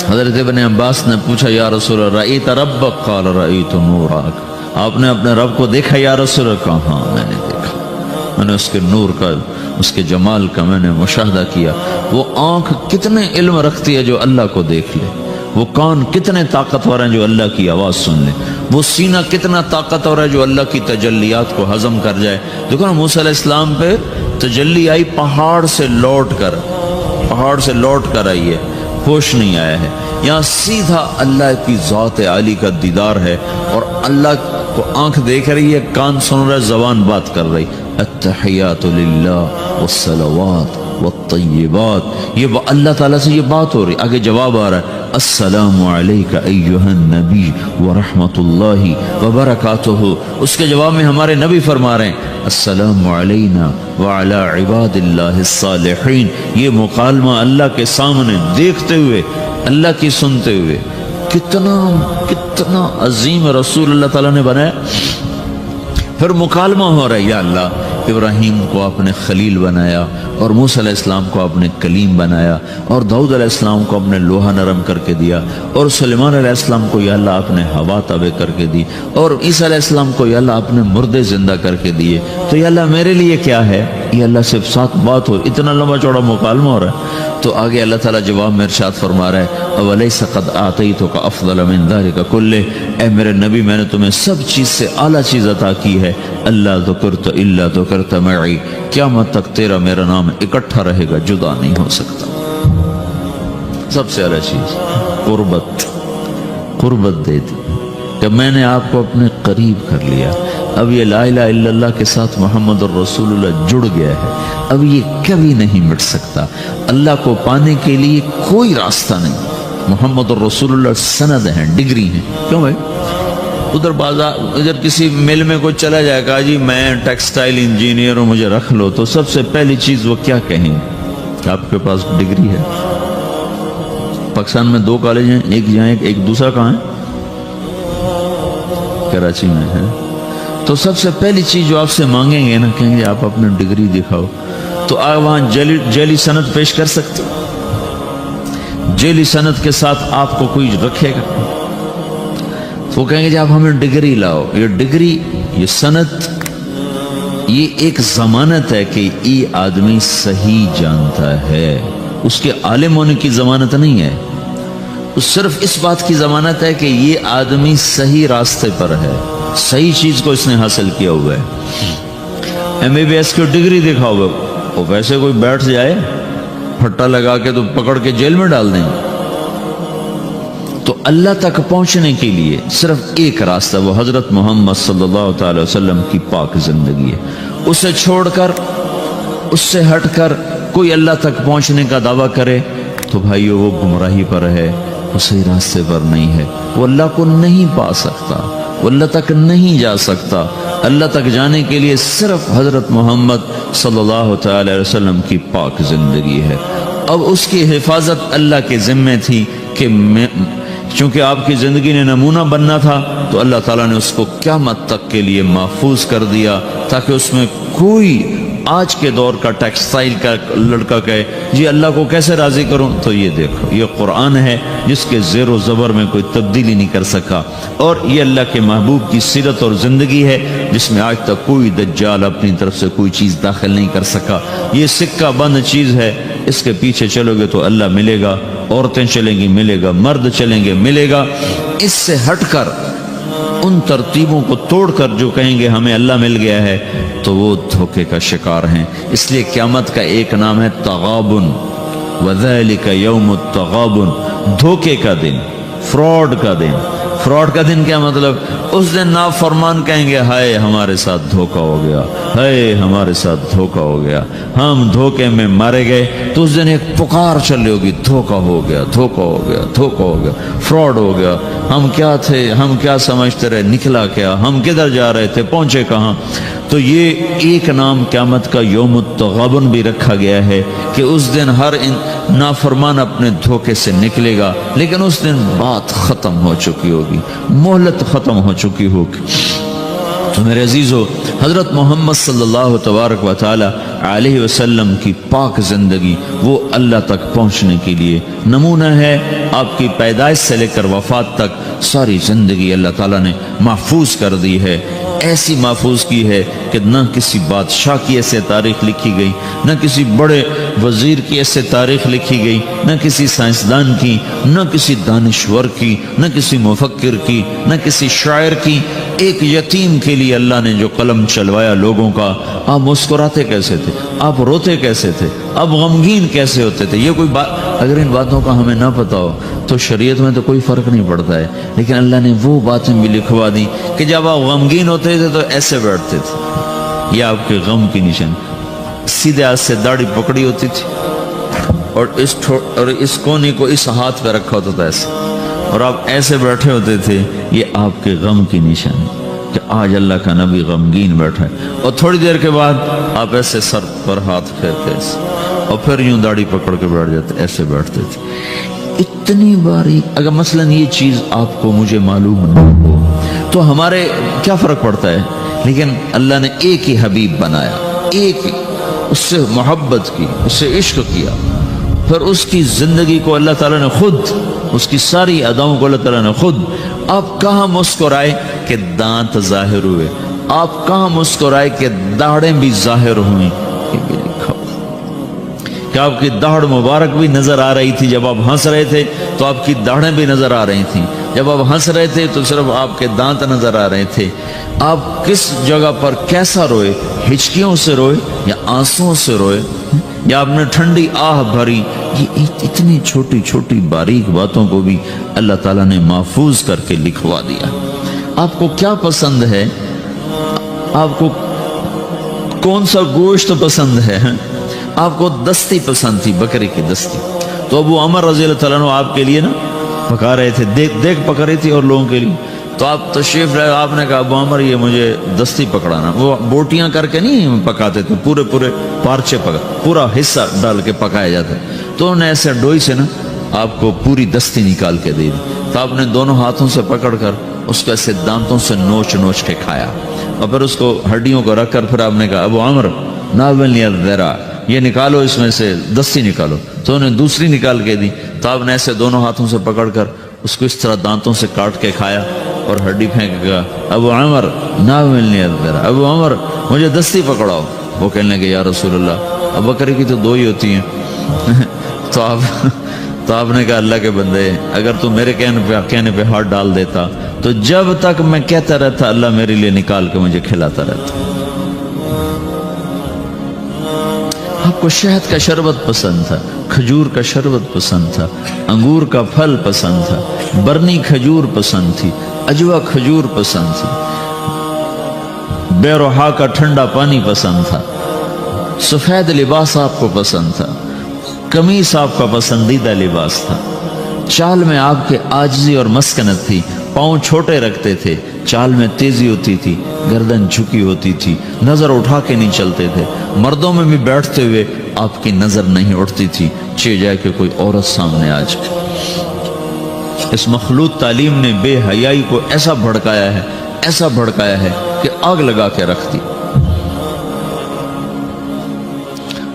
حضرت ابن عباس نے پوچھا یا رسول اللہ رأیت ربک؟ قال رأیت نورک، آپ نے اپنے رب کو دیکھا یا رسول اللہ؟ کہا ہاں میں نے دیکھا، میں نے اس کے نور کا، اس کے جمال کا میں نے مشاہدہ کیا۔ وہ آنکھ کتنے علم رکھتی ہے جو اللہ کو دیکھ لے، وہ کان کتنے طاقتور ہیں جو اللہ کی آواز سن لے، وہ سینہ کتنا طاقتور ہے جو اللہ کی تجلیات کو ہضم کر جائے۔ دیکھو نا موسیٰ علیہ السلام پہ تجلی آئی پہاڑ سے لوٹ کر آئی ہے، ہوش نہیں آیا ہے، یہاں سیدھا اللہ کی ذات عالی کا دیدار ہے، اور اللہ کو آنکھ دیکھ رہی ہے، کان سن رہا ہے، زبان بات کر رہی۔ التحیات للہ والصلوات والطیبات، یہ اللہ تعالیٰ سے یہ بات ہو رہی، آگے جواب آ رہا ہے السلام علیک ایہا النبی ورحمۃ اللہ وبرکاتہ۔ اس کے جواب میں ہمارے نبی فرما رہے ہیں السلام علینا وعلی عباد اللہ الصالحین۔ یہ مکالمہ اللہ کے سامنے دیکھتے ہوئے، اللہ کی سنتے ہوئے، کتنا عظیم رسول اللہ تعالیٰ نے بنایا۔ پھر مکالمہ ہو رہا ہے یا اللہ ابراہیم کو آپ نے خلیل بنایا، اور موسیٰ علیہ السلام کو آپ نے کلیم بنایا، اور داؤد علیہ السلام کو آپ نے لوہا نرم کر کے دیا، اور سلیمان علیہ السلام کو یا اللہ آپ نے ہوا تابع کر کے دی، اور عیسیٰ علیہ السلام کو یا اللہ آپ نے مردے زندہ کر کے دیے۔ تو یا اللہ میرے لیے کیا ہے؟ یہ اللہ صرف ساتھ بات ہو، اتنا لمبا چوڑا مکالمہ ہو رہا ہے۔ تو آگے اللہ تعالیٰ جواب میں ارشاد فرما رہا ہے اولیس قد آتیتک افضل من ذلک کلہ، اے میرے نبی میں نے تمہیں سب چیز سے اعلیٰ چیز عطا کی ہے، اللہ ذکرت الا ذکرت معی، قیامت تک تیرا میرا نام اکٹھا رہے گا، جدا نہیں ہو سکتا۔ سب سے اعلیٰ چیز قربت دے دی، جب میں نے آپ کو اپنے قریب کر لیا، اب یہ لا الہ الا اللہ کے ساتھ محمد الرسول اللہ جڑ گیا ہے، اب یہ کبھی نہیں مٹ سکتا۔ اللہ کو پانے کے لیے کوئی راستہ نہیں، محمد الرسول اللہ سند ہیں، ڈگری ہیں۔ کیوں بھائی؟ ادھر بازار، ادھر کسی مل میں کوئی چلا جائے گا جی میں ٹیکسٹائل انجینئر ہوں مجھے رکھ لو، تو سب سے پہلی چیز وہ کیا کہیں کہ آپ کے پاس ڈگری ہے؟ پاکستان میں 2 کالج ہیں، ایک یہاں ایک دوسرا کہاں ہے؟ کراچی میں ہے۔ تو سب سے پہلی چیز جو آپ سے مانگیں گے نا، کہیں گے آپ اپنے ڈگری دکھاؤ، تو آپ وہاں جیلی سند پیش کر سکتے؟ جیلی سند کے ساتھ آپ کو کوئی رکھے گا؟ وہ کہیں گے جی آپ ہمیں ڈگری لاؤ۔ یہ ڈگری، یہ سند، یہ ایک ضمانت ہے کہ یہ آدمی صحیح جانتا ہے، اس کے عالم ہونے کی ضمانت نہیں ہے۔ صرف اس بات کی ضمانت ہے کہ یہ آدمی صحیح راستے پر ہے، صحیح چیز کو اس نے حاصل کیا ہوا ہے۔ MBBS کی ڈگری دکھاؤ گے، وہ ویسے کوئی بیٹھ جائے پھٹا لگا کے تو پکڑ کے جیل میں ڈال دیں۔ تو اللہ تک پہنچنے کے لیے صرف ایک راستہ، وہ حضرت محمد صلی اللہ تعالی وسلم کی پاک زندگی ہے۔ اسے چھوڑ کر، اس سے ہٹ کر کوئی اللہ تک پہنچنے کا دعویٰ کرے تو بھائیو وہ گمراہی پر ہے، وہ صحیح راستے پر نہیں ہے، وہ اللہ کو نہیں پا سکتا، وہ اللہ تک نہیں جا سکتا۔ اللہ تک جانے کے لیے صرف حضرت محمد صلی اللہ تعالی وسلم کی پاک زندگی ہے۔ اب اس کی حفاظت اللہ کے ذمے تھی کہ چونکہ آپ کی زندگی نے نمونہ بننا تھا تو اللہ تعالیٰ نے اس کو قیامت تک کے لیے محفوظ کر دیا، تاکہ اس میں کوئی آج کے دور کا ٹیکسٹائل کا لڑکا کہے جی اللہ کو کیسے راضی کروں، تو یہ دیکھو یہ قرآن ہے جس کے زیر و زبر میں کوئی تبدیلی نہیں کر سکا، اور یہ اللہ کے محبوب کی سیرت اور زندگی ہے جس میں آج تک کوئی دجال اپنی طرف سے کوئی چیز داخل نہیں کر سکا۔ یہ سکہ بند چیز ہے، اس کے پیچھے چلو گے تو اللہ ملے گا، عورتیں چلیں گی ملے گا، مرد چلیں گے ملے گا۔ اس سے ہٹ کر ان ترتیبوں کو توڑ کر جو کہیں گے ہمیں اللہ مل گیا ہے تو وہ دھوکے کا شکار ہیں۔ اس لیے قیامت کا ایک نام ہے تغابن، وذالک یوم التغابن، دھوکے کا دن، فراڈ کا دن۔ فراڈ کا دن کیا مطلب؟ اس دن نافرمان کہیں گے ہائے ہمارے ساتھ دھوکا ہو گیا، ہائے ہمارے ساتھ دھوکا ہو گیا، ہم دھوکے میں مارے گئے۔ تو اس دن ایک پکار چل رہی ہوگی، دھوکا ہو گیا، دھوکا ہو گیا، دھوکا ہو گیا، فراڈ ہو گیا، ہم کیا تھے، ہم کیا سمجھتے رہے، نکلا کیا، ہم کدھر جا رہے تھے، پہنچے کہاں۔ تو یہ ایک نام قیامت کا یوم التغابن بھی رکھا گیا ہے کہ اس دن ہر نافرمان اپنے دھوکے سے نکلے گا، لیکن اس دن بات ختم ہو چکی ہوگی، مہلت ختم ہو چکی ہوگی۔ تو میرے عزیزو، حضرت محمد صلی اللہ تبارک و تعالی علیہ وسلم کی پاک زندگی وہ اللہ تک پہنچنے کے لیے نمونہ ہے۔ آپ کی پیدائش سے لے کر وفات تک ساری زندگی اللہ تعالیٰ نے محفوظ کر دی ہے، ایسی محفوظ کی ہے کہ نہ کسی بادشاہ کی ایسے تاریخ لکھی گئی، نہ کسی بڑے وزیر کی ایسے تاریخ لکھی گئی، نہ کسی سائنسدان کی، نہ کسی دانشور کی، نہ کسی مفکر کی، نہ کسی شاعر کی۔ ایک یتیم کے لیے اللہ نے جو قلم چلوایا لوگوں کا، آپ مسکراتے کیسے تھے، آپ روتے کیسے تھے، آپ غمگین کیسے ہوتے تھے، یہ کوئی بات اگر ان باتوں کا ہمیں نہ پتا ہو تو شریعت میں تو کوئی فرق نہیں پڑتا ہے، لیکن اللہ نے وہ باتیں بھی لکھوا دی کہ جب آپ غمگین ہوتے تھے تو ایسے بیٹھتے تھے، یہ آپ کے غم کی نشان، سیدھے ہاتھ سے داڑھی پکڑی ہوتی تھی اور اس کونے کو اس ہاتھ پہ رکھا ہوتا تھا ایسے، اور آپ ایسے بیٹھے ہوتے تھے، یہ آپ کے غم کی نشانی کہ آج اللہ کا نبی غمگین بیٹھا ہے۔ اور تھوڑی دیر کے بعد آپ ایسے سر پر ہاتھ پھیرتے ایسے، اور پھر یوں داڑھی پکڑ کے بیٹھ جاتے، ایسے بیٹھتے تھے۔ اتنی باریک، اگر مثلا یہ چیز آپ کو مجھے معلوم نہ ہو تو ہمارے کیا فرق پڑتا ہے، لیکن اللہ نے ایک ہی حبیب بنایا، ایک ہی، اس سے محبت کی، اس سے عشق کیا، پھر اس کی زندگی کو اللہ تعالیٰ نے خود، اس کی ساری اداؤں کو اللہ تعالیٰ نے خود، آپ کہاں مسکرائے کہ دانت ظاہر ہوئے، آپ کہاں مسکرائے کہ داڑھیں بھی ظاہر ہوئیں، یہ بھی لکھا کہ آپ کی داڑھ مبارک بھی نظر آ رہی تھی، جب آپ ہنس رہے تھے تو آپ کی داڑھیں بھی نظر آ رہی تھیں، جب آپ ہنس رہے تھے تو صرف آپ کے دانت نظر آ رہے تھے، آپ کس جگہ پر کیسا روئے، ہچکیوں سے روئے یا آنسوؤں سے روئے، یا آپ نے ٹھنڈی آہ بھری، یہ اتنی چھوٹی چھوٹی باریک باتوں کو بھی اللہ تعالیٰ نے محفوظ کر کے لکھوا دیا۔ آپ کو کیا پسند ہے، آپ کو کون سا گوشت پسند ہے، آپ کو دستی پسند تھی، بکری کی دستی، تو ابو عمر رضی اللہ تعالیٰ عنہ آپ کے لیے نا پکا رہے تھے، دیکھ پکا رہی تھی اور لوگوں کے لیے، تو آپ تشریف لائے، آپ نے کہا ابو عمر یہ مجھے دستی پکڑانا، وہ بوٹیاں کر کے نہیں پکاتے تھے، پورے پارچے پورا حصہ ڈال کے پکایا جاتا، تو انہیں ایسے ڈوئی سے نا آپ کو پوری دستی نکال کے دے دی، تو آپ نے دونوں ہاتھوں سے پکڑ کر اس کو ایسے دانتوں سے نوچ کے کھایا، اور پھر اس کو ہڈیوں کو رکھ کر پھر آپ نے کہا ابو عمر ناولنی الذرا، یہ نکالو اس میں سے دستی نکالو، تو انہیں دوسری نکال کے دی، تو آپ نے ایسے دونوں ہاتھوں سے پکڑ کر اس کو اس طرح دانتوں سے کاٹ کے کھایا اور ہڈی پھینک گیا، ابو عمر ناولنی الذرا، ابو عمر مجھے دستی پکڑاؤ، وہ کہنے لگے یا رسول اللہ اب بکری کی تو دو ہی ہوتی ہیں تو تو آپ نے کہا اللہ کے بندے اگر تو میرے کہنے پہ ہاتھ ڈال دیتا تو جب تک میں کہتا رہتا اللہ میرے لیے نکال کے مجھے کھلاتا رہتا. آپ کو شہد کا شربت پسند تھا, کھجور کا شربت پسند تھا, انگور کا پھل پسند تھا, برنی کھجور پسند تھی, اجوا کھجور پسند تھی, بے روحا کا ٹھنڈا پانی پسند تھا, سفید لباس آپ کو پسند تھا, قمیص آپ کا پسندیدہ لباس تھا, چال میں آپ کے عاجزی اور مسکنت تھی, پاؤں چھوٹے رکھتے تھے, چال میں تیزی ہوتی تھی, گردن جھکی ہوتی تھی, نظر اٹھا کے نہیں چلتے تھے, مردوں میں بھی بیٹھتے ہوئے آپ کی نظر نہیں اٹھتی تھی چہ جائے کہ کوئی عورت سامنے آ جائے. اس مخلوط تعلیم نے بے حیائی کو ایسا بھڑکایا ہے کہ آگ لگا کے رکھ دی.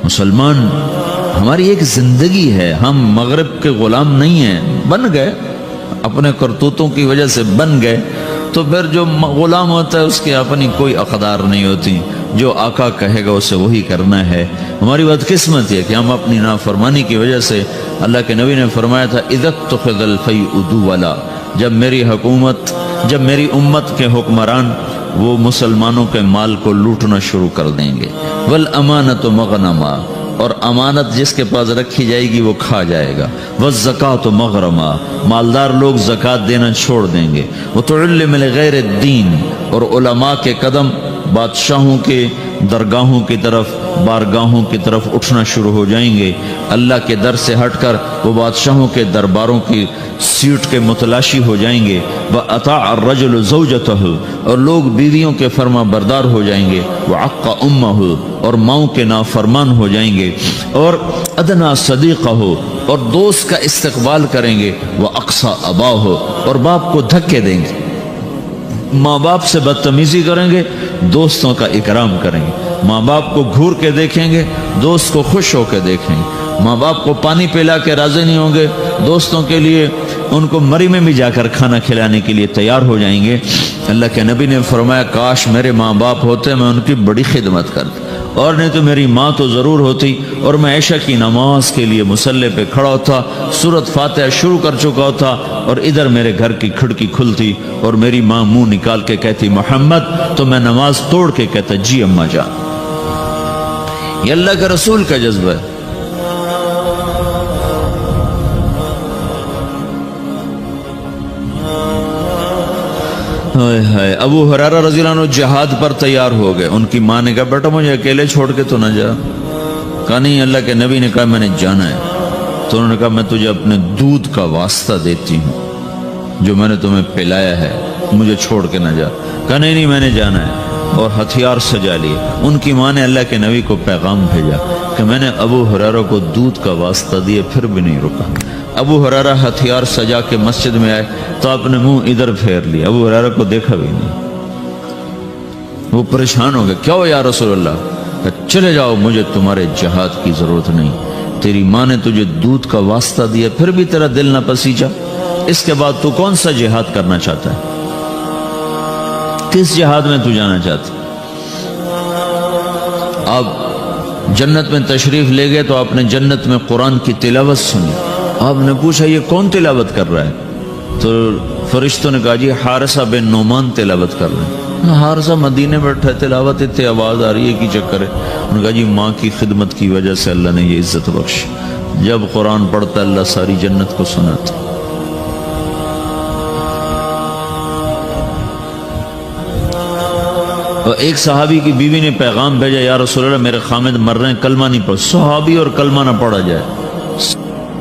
مسلمان ہماری ایک زندگی ہے, ہم مغرب کے غلام نہیں ہیں, بن گئے اپنے کرتوتوں کی وجہ سے بن گئے, تو پھر جو غلام ہوتا ہے اس کی اپنی کوئی اقدار نہیں ہوتی, جو آقا کہے گا اسے وہی کرنا ہے. ہماری بدقسمت ہے کہ ہم اپنی نافرمانی کی وجہ سے, اللہ کے نبی نے فرمایا تھا اذا اتخذ الفیء دولا, جب میری امت کے حکمران وہ مسلمانوں کے مال کو لوٹنا شروع کر دیں گے, والامانۃ مغنما, اور امانت جس کے پاس رکھی جائے گی وہ کھا جائے گا, والزکاۃ مغرما, مالدار لوگ زکوٰۃ دینا چھوڑ دیں گے, وتعلم لغیر الدین, اور علماء کے قدم بادشاہوں کے درگاہوں کی طرف, بارگاہوں کی طرف اٹھنا شروع ہو جائیں گے. اللہ کے در سے ہٹ کر وہ بادشاہوں کے درباروں کی سیٹ کے متلاشی ہو جائیں گے. وَأَطَاعَ الرَّجُلُ زَوْجَتَهُ, اور لوگ بیویوں کے فرما بردار ہو جائیں گے. وَعَقَّ أُمَّهُ, اور ماؤں کے نافرمان ہو جائیں گے. اور أَدْنَى صَدِيقَهُ, اور دوست کا استقبال کریں گے. وَأَقْصَى أَبَاهُ, اور باپ کو دھکے دیں گے, ماں باپ سے بدتمیزی کریں گے, دوستوں کا اکرام کریں گے. ماں باپ کو گھور کے دیکھیں گے, دوست کو خوش ہو کے دیکھیں گے. ماں باپ کو پانی پلا کے راضی نہیں ہوں گے, دوستوں کے لیے ان کو مری میں بھی جا کر کھانا کھلانے کے لیے تیار ہو جائیں گے. اللہ کے نبی نے فرمایا کاش میرے ماں باپ ہوتے, میں ان کی بڑی خدمت کرتا, اور نہیں تو میری ماں تو ضرور ہوتی, اور میں عشاء کی نماز کے لیے مصلی پہ کھڑا ہوتا, سورۃ فاتحہ شروع کر چکا ہوتا, اور ادھر میرے گھر کی کھڑکی کھلتی اور میری ماں منہ نکال کے کہتی محمد, تو میں نماز توڑ کے کہتا جی اماں جان. یہ اللہ کے رسول کا جذبہ ہے. ابو ہریرہ رضی اللہ عنہ جہاد پر تیار ہو گئے. ان کی ماں نے کہا بیٹا مجھے اکیلے چھوڑ کے تو نہ جا. کہا نہیں, اللہ کے نبی نے کہا میں نے جانا ہے. تو انہوں نے کہا میں تجھے اپنے دودھ کا واسطہ دیتی ہوں جو میں نے تمہیں پلایا ہے, مجھے چھوڑ کے نہ جا. کہا نہیں میں نے جانا ہے, اور ہتھیار سجا لیے. ان کی ماں نے اللہ کے نبی کو پیغام بھیجا کہ میں نے ابو ہریرہ کو دودھ کا واسطہ دیے پھر بھی نہیں رکا. ابو ہریرہ ہتھیار سجا کے مسجد میں آئے تو اپنے منہ ادھر پھیر لیا, ابو ہریرہ کو دیکھا بھی نہیں. وہ پریشان ہو گئے, کیا ہو یا رسول اللہ؟ کہ چلے جاؤ, مجھے تمہارے جہاد کی ضرورت نہیں. تیری ماں نے تجھے دودھ کا واسطہ دیا پھر بھی تیرا دل نہ پسیجا, اس کے بعد تو کون سا جہاد کرنا چاہتا ہے؟ کس جہاد میں تو جانا چاہتا؟ آپ جنت میں تشریف لے گئے تو آپ نے جنت میں قرآن کی تلاوت سنی. آپ نے پوچھا یہ کون تلاوت کر رہا ہے؟ تو فرشتوں نے کہا جی حارثہ بن نعمان تلاوت کر رہے ہیں. حارثہ مدینے بیٹھا ہے, تلاوت اتنی آواز آ رہی ہے کی چکر ہے. انہوں نے کہا جی ماں کی خدمت کی وجہ سے اللہ نے یہ عزت بخش. جب قرآن پڑھتا اللہ ساری جنت کو سناتا. اور ایک صحابی کی بیوی نے پیغام بھیجا یا رسول اللہ میرے خامد مر رہے ہیں, کلمہ نہیں پڑھ. صحابی اور کلمہ نہ پڑھا جائے.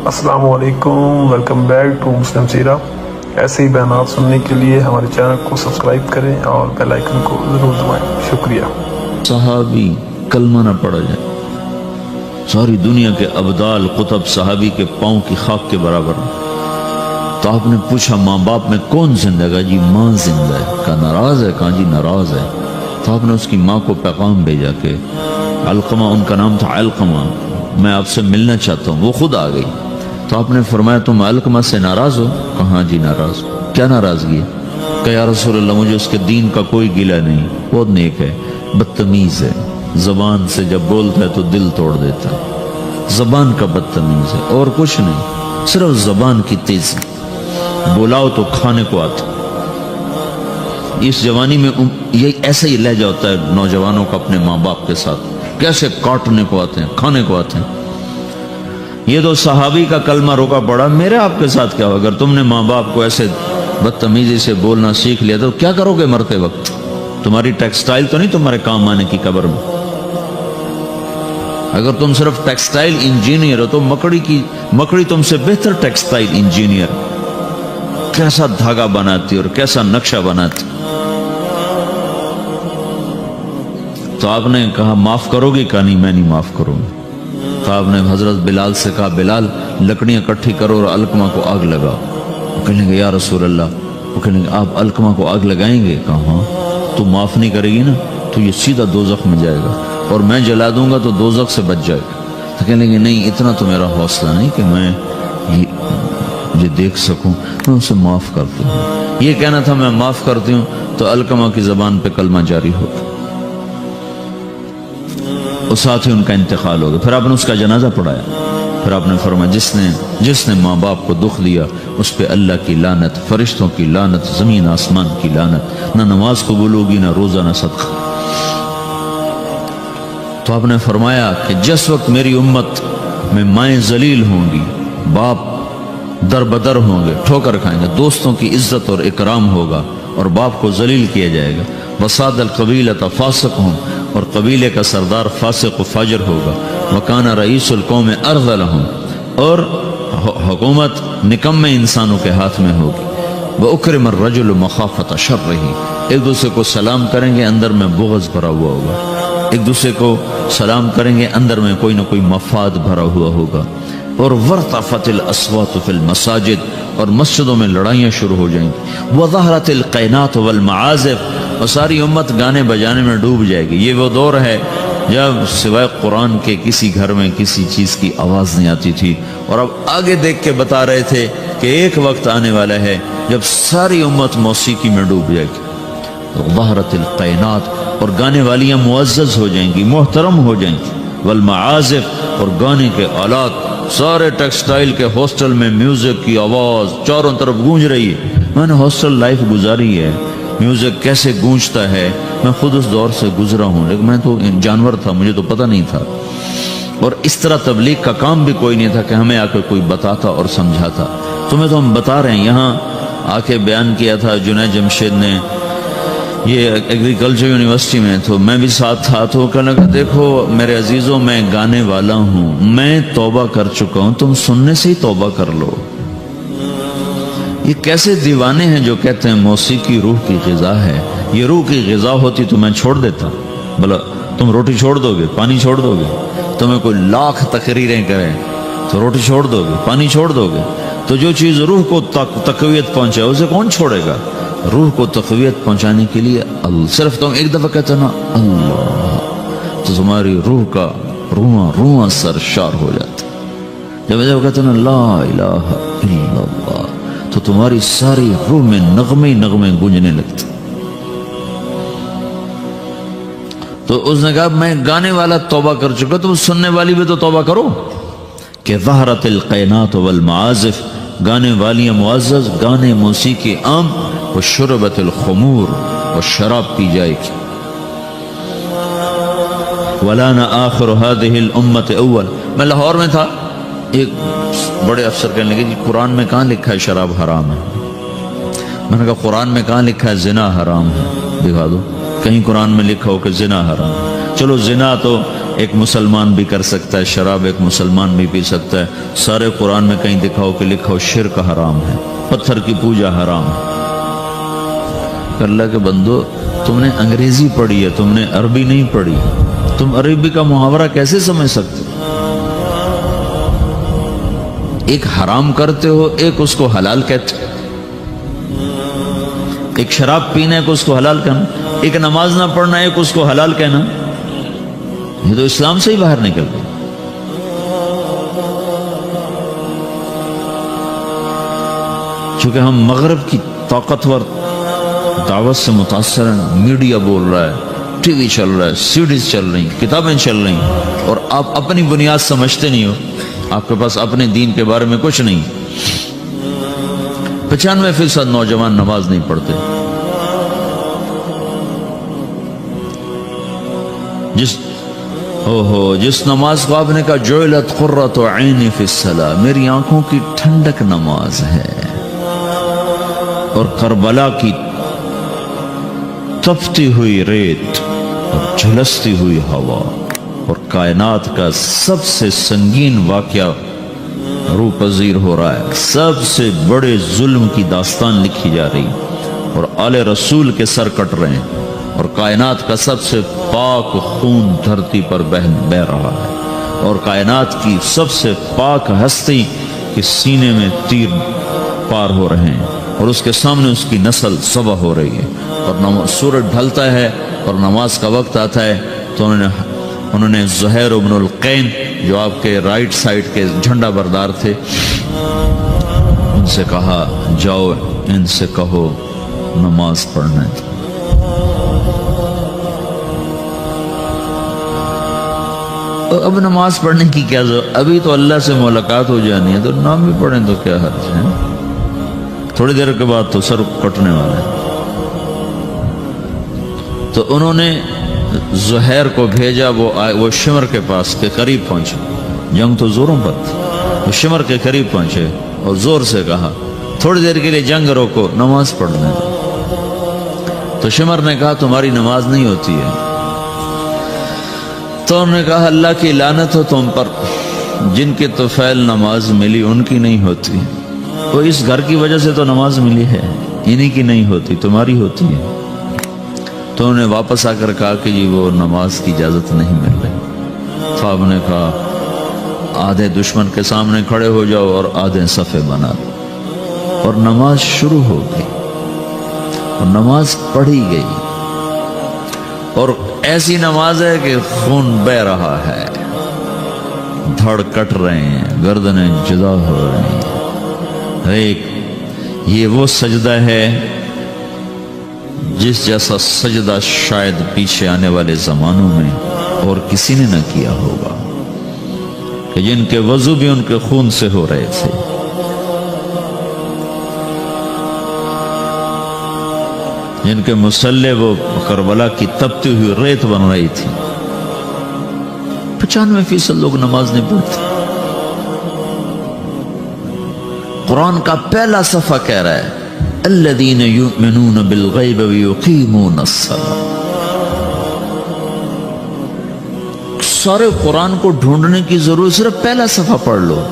السلام علیکم, ویلکم بیک ٹو مسلم سیرہ. ایسے ہی بیانات سننے کے لیے ہمارے چینل کو سبسکرائب کریں اور بیل آئیکن کو ضرور دبائیں. شکریہ. صحابی کلمہ نہ پڑھا جائے. ساری دنیا کے ابدال قطب صحابی کے پاؤں کی خاک کے برابر. تو آپ نے پوچھا ماں باپ میں کون زندہ؟ کہا جی ماں زندہ ہے. کہا ناراض ہے؟ کہا جی ناراض ہے. تو آپ نے اس کی ماں کو پیغام بھیجا کہ علقمہ, ان کا نام تھا علقمہ, میں آپ سے ملنا چاہتا ہوں. وہ خود آ گئی. تو آپ نے فرمایا تم علقمہ سے ناراض ہو؟ کہا جی ناراض ہو. کیا ناراضگی ہے؟ کہ یا رسول اللہ مجھے اس کے دین کا کوئی گلہ نہیں, بہت نیک ہے, بدتمیز ہے, زبان سے جب بولتا ہے تو دل توڑ دیتا ہے, زبان کا بدتمیز ہے, اور کچھ نہیں. صرف زبان کی تیزی، بلاؤ تو کھانے کو آتا۔ اس جوانی میں یہ ایسا ہی لہجہ ہوتا ہے نوجوانوں کا اپنے ماں باپ کے ساتھ، کیسے کاٹنے کو آتے ہیں، کھانے کو آتے ہیں۔ یہ تو صحابی کا کلمہ روکا پڑا، میرے آپ کے ساتھ کیا ہو؟ اگر تم نے ماں باپ کو ایسے بدتمیزی سے بولنا سیکھ لیا تو کیا کرو گے مرتے وقت؟ تمہاری ٹیکسٹائل تو نہیں تمہارے کام آنے کی قبر میں۔ اگر تم صرف ٹیکسٹائل انجینئر ہو تو مکڑی تم سے بہتر ٹیکسٹائل انجینئر، کیسا دھاگا بناتی اور کیسا نقشہ بناتی۔ تو آپ نے کہا معاف کرو گی؟ کہا نہیں، میں نہیں معاف کروں گی۔ تو آپ نے حضرت بلال سے کہا بلال لکڑیاں اکٹھی کرو اور علقمہ کو آگ لگاؤ۔ وہ کہنے گے یا رسول اللہ، وہ کہنے گے آپ علقمہ کو آگ لگائیں گے؟ کہا ہاں۔ تو معاف نہیں کرے گی نا تو یہ سیدھا دوزخ میں جائے گا، اور میں جلا دوں گا تو دوزخ سے بچ جائے گا۔ تو کہنے گے نہیں، اتنا تو میرا حوصلہ نہیں کہ میں یہ دیکھ سکوں، میں اسے معاف کرتی ہوں۔ یہ کہنا تھا میں معاف کرتی ہوں تو علقمہ کی زبان پہ کلمہ جاری ہو گیا، اور ساتھ ہی ان کا انتقال ہو گیا۔ پھر آپ نے اس کا جنازہ پڑھایا، پھر آپ نے فرمایا جس نے ماں باپ کو دکھ دیا اس پہ اللہ کی لعنت، فرشتوں کی لعنت، زمین آسمان کی لعنت، نہ نماز قبول ہوگی نہ روزہ نہ صدقہ۔ تو آپ نے فرمایا کہ جس وقت میری امت میں مائیں ذلیل ہوں گی، باپ در بدر ہوں گے، ٹھوکر کھائیں گے، دوستوں کی عزت اور اکرام ہوگا اور باپ کو ذلیل کیا جائے گا، وساد القبیلۃ فاسق ہوں، اور قبیلے کا سردار فاسق و فاجر ہوگا، وکان رئیس القوم ارذلہم، اور حکومت نکمے انسانوں کے ہاتھ میں ہوگی، وَأُكْرِمَ الرَّجُلُ مَخَافَةَ شَرِّهِ، ایک دوسرے کو سلام کریں گے اندر میں بغض بھرا ہوا ہوگا، ایک دوسرے کو سلام کریں گے اندر میں کوئی نہ کوئی مفاد بھرا ہوا ہوگا، اور وَارْتَفَتِ الْأَصْوَاتُ فِي الْمَسَاجِدِ، اور مسجدوں میں لڑائیاں شروع ہو جائیں گی، وَظَهَرَتِ الْقَيْنَاتُ وَالْمَعَازِفُ، اور ساری امت گانے بجانے میں ڈوب جائے گی۔ یہ وہ دور ہے جب سوائے قرآن کے کسی گھر میں کسی چیز کی آواز نہیں آتی تھی، اور اب آگے دیکھ کے بتا رہے تھے کہ ایک وقت آنے والا ہے جب ساری امت موسیقی میں ڈوب جائے گی۔ ظہرت القینات، اور گانے والیاں معزز ہو جائیں گی، محترم ہو جائیں گی، والمعازف، اور گانے کے آلات، سارے ٹیکسٹائل کے ہاسٹل میں میوزک کی آواز چاروں طرف گونج رہی ہے۔ میں نے ہاسٹل لائف گزاری ہے، میوزک کیسے گونجتا ہے میں خود اس دور سے گزرا ہوں، لیکن میں تو جانور تھا، مجھے تو پتہ نہیں تھا، اور اس طرح تبلیغ کا کام بھی کوئی نہیں تھا کہ ہمیں آ کے کوئی بتاتا اور سمجھاتا۔ تمہیں تو ہم بتا رہے ہیں، یہاں آ کے بیان کیا تھا جنید جمشید نے، یہ ایگریکلچر یونیورسٹی میں، تو میں بھی ساتھ تھا، تو کہنے لگا دیکھو میرے عزیزوں، میں گانے والا ہوں، میں توبہ کر چکا ہوں، تم سننے سے ہی توبہ کر لو۔ یہ کیسے دیوانے ہیں جو کہتے ہیں موسیقی روح کی غذا ہے، یہ روح کی غذا ہوتی تو میں چھوڑ دیتا، بلا تم روٹی چھوڑ دو گے، پانی چھوڑ دو گے، تمہیں کوئی لاکھ تقریریں کریں تو روٹی چھوڑ دو گے، پانی چھوڑ دو گے، تو جو چیز روح کو تقویت پہنچائے اسے کون چھوڑے گا؟ روح کو تقویت پہنچانے کے لیے صرف تم ایک دفعہ کہتے نا اللہ، تو تمہاری روح کا رواں رواں سرشار ہو جاتا، جب کہتے نا لا الہ الا اللہ، تو تمہاری ساری روح میں نغمے نغمے گونجنے لگتے۔ تو اس نے کہا میں گانے والا توبہ کر چکا، تو سننے والی بھی تو توبہ کرو، کہ ظہرت القینات والمعازف، گانے والیاں معزز، گانے موسیقی عام، وشربت الخمور، اور شراب پی جائے گی۔ وَلَانَ آخِرُ هَذِهِ الْأُمَّةِ اول، میں لاہور میں تھا، ایک بڑے افسر کہنے لگے جی قرآن میں کہاں لکھا ہے شراب حرام ہے؟ میں نے کہا قرآن میں کہاں لکھا ہے زنا حرام ہے؟ دکھا دو کہیں قرآن میں لکھا ہو کہ زنا حرام ہے۔ چلو زنا تو ایک مسلمان بھی کر سکتا ہے، شراب ایک مسلمان بھی پی سکتا ہے، سارے قرآن میں کہیں دکھا ہو کہ لکھا ہو شرک حرام ہے، پتھر کی پوجا حرام ہے۔ اللہ کے بندو، تم نے انگریزی پڑھی ہے، تم نے عربی نہیں پڑھی، تم عربی کا محاورہ کیسے سمجھ سکتے؟ ایک حرام کرتے ہو، ایک اس کو حلال کہتے، ایک شراب پینا ایک اس کو حلال کہنا، ایک نماز نہ پڑھنا ایک اس کو حلال کہنا، یہ تو اسلام سے ہی باہر نکل گئے۔ چونکہ ہم مغرب کی طاقتور دعوت سے متاثر ہیں، میڈیا بول رہا ہے، ٹی وی چل رہا ہے، سیڈیز چل رہی، کتابیں چل رہی، اور آپ اپنی بنیاد سمجھتے نہیں ہو، آپ کے پاس اپنے دین کے بارے میں کچھ نہیں. 95% نوجوان نماز نہیں پڑھتے. جس نماز کو آپ نے کہا جعلت قرۃ عینی فی الصلاۃ، میری آنکھوں کی ٹھنڈک نماز ہے، اور کربلا کی تپتی ہوئی ریت اور جھلستی ہوئی ہوا اور کائنات کا سب سے سنگین واقعہ روح پذیر ہو رہا ہے، سب سے بڑے ظلم کی داستان لکھی جا رہی اور آل رسول کے سر کٹ رہے ہیں، اور کائنات کا سب سے پاک خون دھرتی پر بہ رہا ہے، اور کائنات کی سب سے پاک ہستی کے سینے میں تیر پار ہو رہے ہیں، اور اس کے سامنے اس کی نسل ذبح ہو رہی ہے، اور سورج ڈھلتا ہے اور نماز کا وقت آتا ہے تو انہوں نے زہیر ابن القین جو آپ کے رائٹ سائڈ کے جھنڈا بردار تھے، ان سے کہا جاؤ ان سے کہو نماز پڑھنے دو. اب نماز پڑھنے کی کیا ضرورت، ابھی تو اللہ سے ملاقات ہو جانی ہے، تو نام بھی پڑھیں تو کیا حرج ہے، تھوڑی دیر کے بعد تو سر کٹنے والا ہے. تو انہوں نے زہیر کو بھیجا، وہ شمر کے پاس کے قریب پہنچے، جنگ تو زوروں پر تھی، وہ شمر کے قریب پہنچے اور زور سے کہا تھوڑی دیر کے لیے جنگ روکو، نماز پڑھنے دو. تو شمر نے کہا تمہاری نماز نہیں ہوتی ہے. تو انہوں نے کہا اللہ کی لعنت ہو تم پر، جن کے طفیل نماز ملی ان کی نہیں ہوتی، وہ اس گھر کی وجہ سے تو نماز ملی ہے، انہی کی نہیں ہوتی، تمہاری ہوتی ہے. تو انہوں نے واپس آ کر کہا کہ جی وہ نماز کی اجازت نہیں مل رہی. تو آپ نے کہا آدھے دشمن کے سامنے کھڑے ہو جاؤ اور آدھے صفے بنا دو، اور نماز شروع ہو گئی اور نماز پڑھی گئی، اور ایسی نماز ہے کہ خون بہ رہا ہے، دھڑ کٹ رہے ہیں، گردنیں جدا ہو رہی ہیں. یہ وہ سجدہ ہے جس جیسا سجدہ شاید پیچھے آنے والے زمانوں میں اور کسی نے نہ کیا ہوگا، کہ جن کے وضو بھی ان کے خون سے ہو رہے تھے. جن کے مسلح وہ کربلا کی تپتی ہوئی ریت بن رہی تھی. 95% لوگ نماز نہیں پڑھتے. قرآن کا پہلا صفحہ کہہ رہا ہے الذین یؤمنون بالغیب ویقیمون الصلاۃ. سارے قرآن کو ڈھونڈنے کی ضرورت صرف پہلا صفحہ پڑھ لو.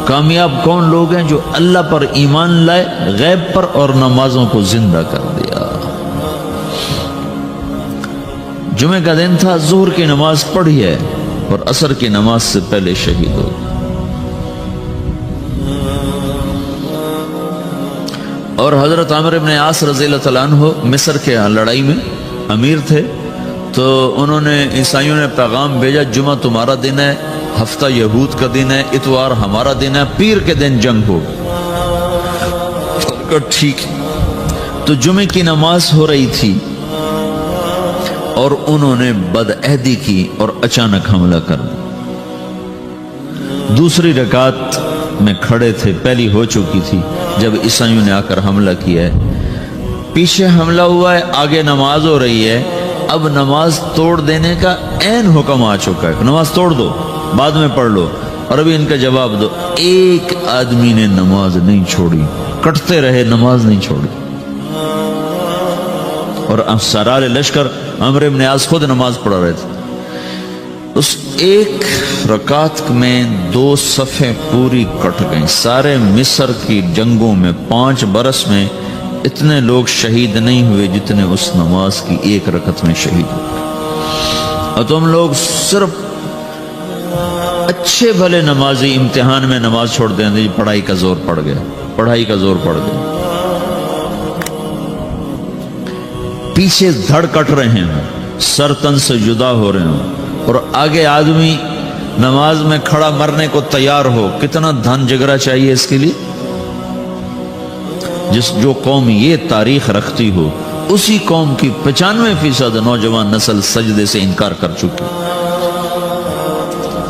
کامیاب کون لوگ ہیں جو اللہ پر ایمان لائے، غیب پر، اور نمازوں کو زندہ کر دیا. جمعہ کا دن تھا، ظہر کی نماز پڑھی ہے اور عصر کی نماز سے پہلے شہید ہو. اور حضرت عامر بن عاص رضی اللہ تعالیٰ عنہ مصر کے لڑائی میں امیر تھے، تو انہوں نے عیسائیوں نے پیغام بھیجا جمعہ تمہارا دن ہے، ہفتہ یہود کا دن ہے، اتوار ہمارا دن ہے، پیر کے دن جنگ ہو. ٹھیک. تو جمعے کی نماز ہو رہی تھی اور انہوں نے بدعہدی کی اور اچانک حملہ کر دیا. دوسری رکعت میں کھڑے تھے، پہلی ہو چکی تھی جب عیسائیوں نے آ کر حملہ کیا ہے. پیچھے حملہ ہوا ہے، آگے نماز ہو رہی ہے. اب نماز توڑ دینے کا عین حکم آ چکا ہے، نماز توڑ دو، بعد میں پڑھ لو. اور ابھی ان کا جواب دو. ایک آدمی نے نماز نہیں چھوڑی، کٹتے رہے، نماز نہیں چھوڑی. اور سرار لشکر عمرو بن عاص خود نماز پڑھا رہے تھے. اس ایک رکعت میں 2 صفیں پوری کٹ گئیں. سارے مصر کی جنگوں میں 5 برس میں اتنے لوگ شہید نہیں ہوئے جتنے اس نماز کی ایک رکعت میں شہید ہوئے. اور تم لوگ صرف اچھے بھلے نمازی امتحان میں نماز چھوڑ دیں گے، پڑھائی کا زور پڑ گیا، پڑھائی کا زور پڑ گیا. پیچھے دھڑ کٹ رہے ہیں، سر تن سے جدا ہو رہے ہیں، اور آگے آدمی نماز میں کھڑا مرنے کو تیار ہو. کتنا دھن جگرا چاہیے اس کے لیے. جو قوم یہ تاریخ رکھتی ہو، اسی قوم کی 95% نوجوان نسل سجدے سے انکار کر چکی.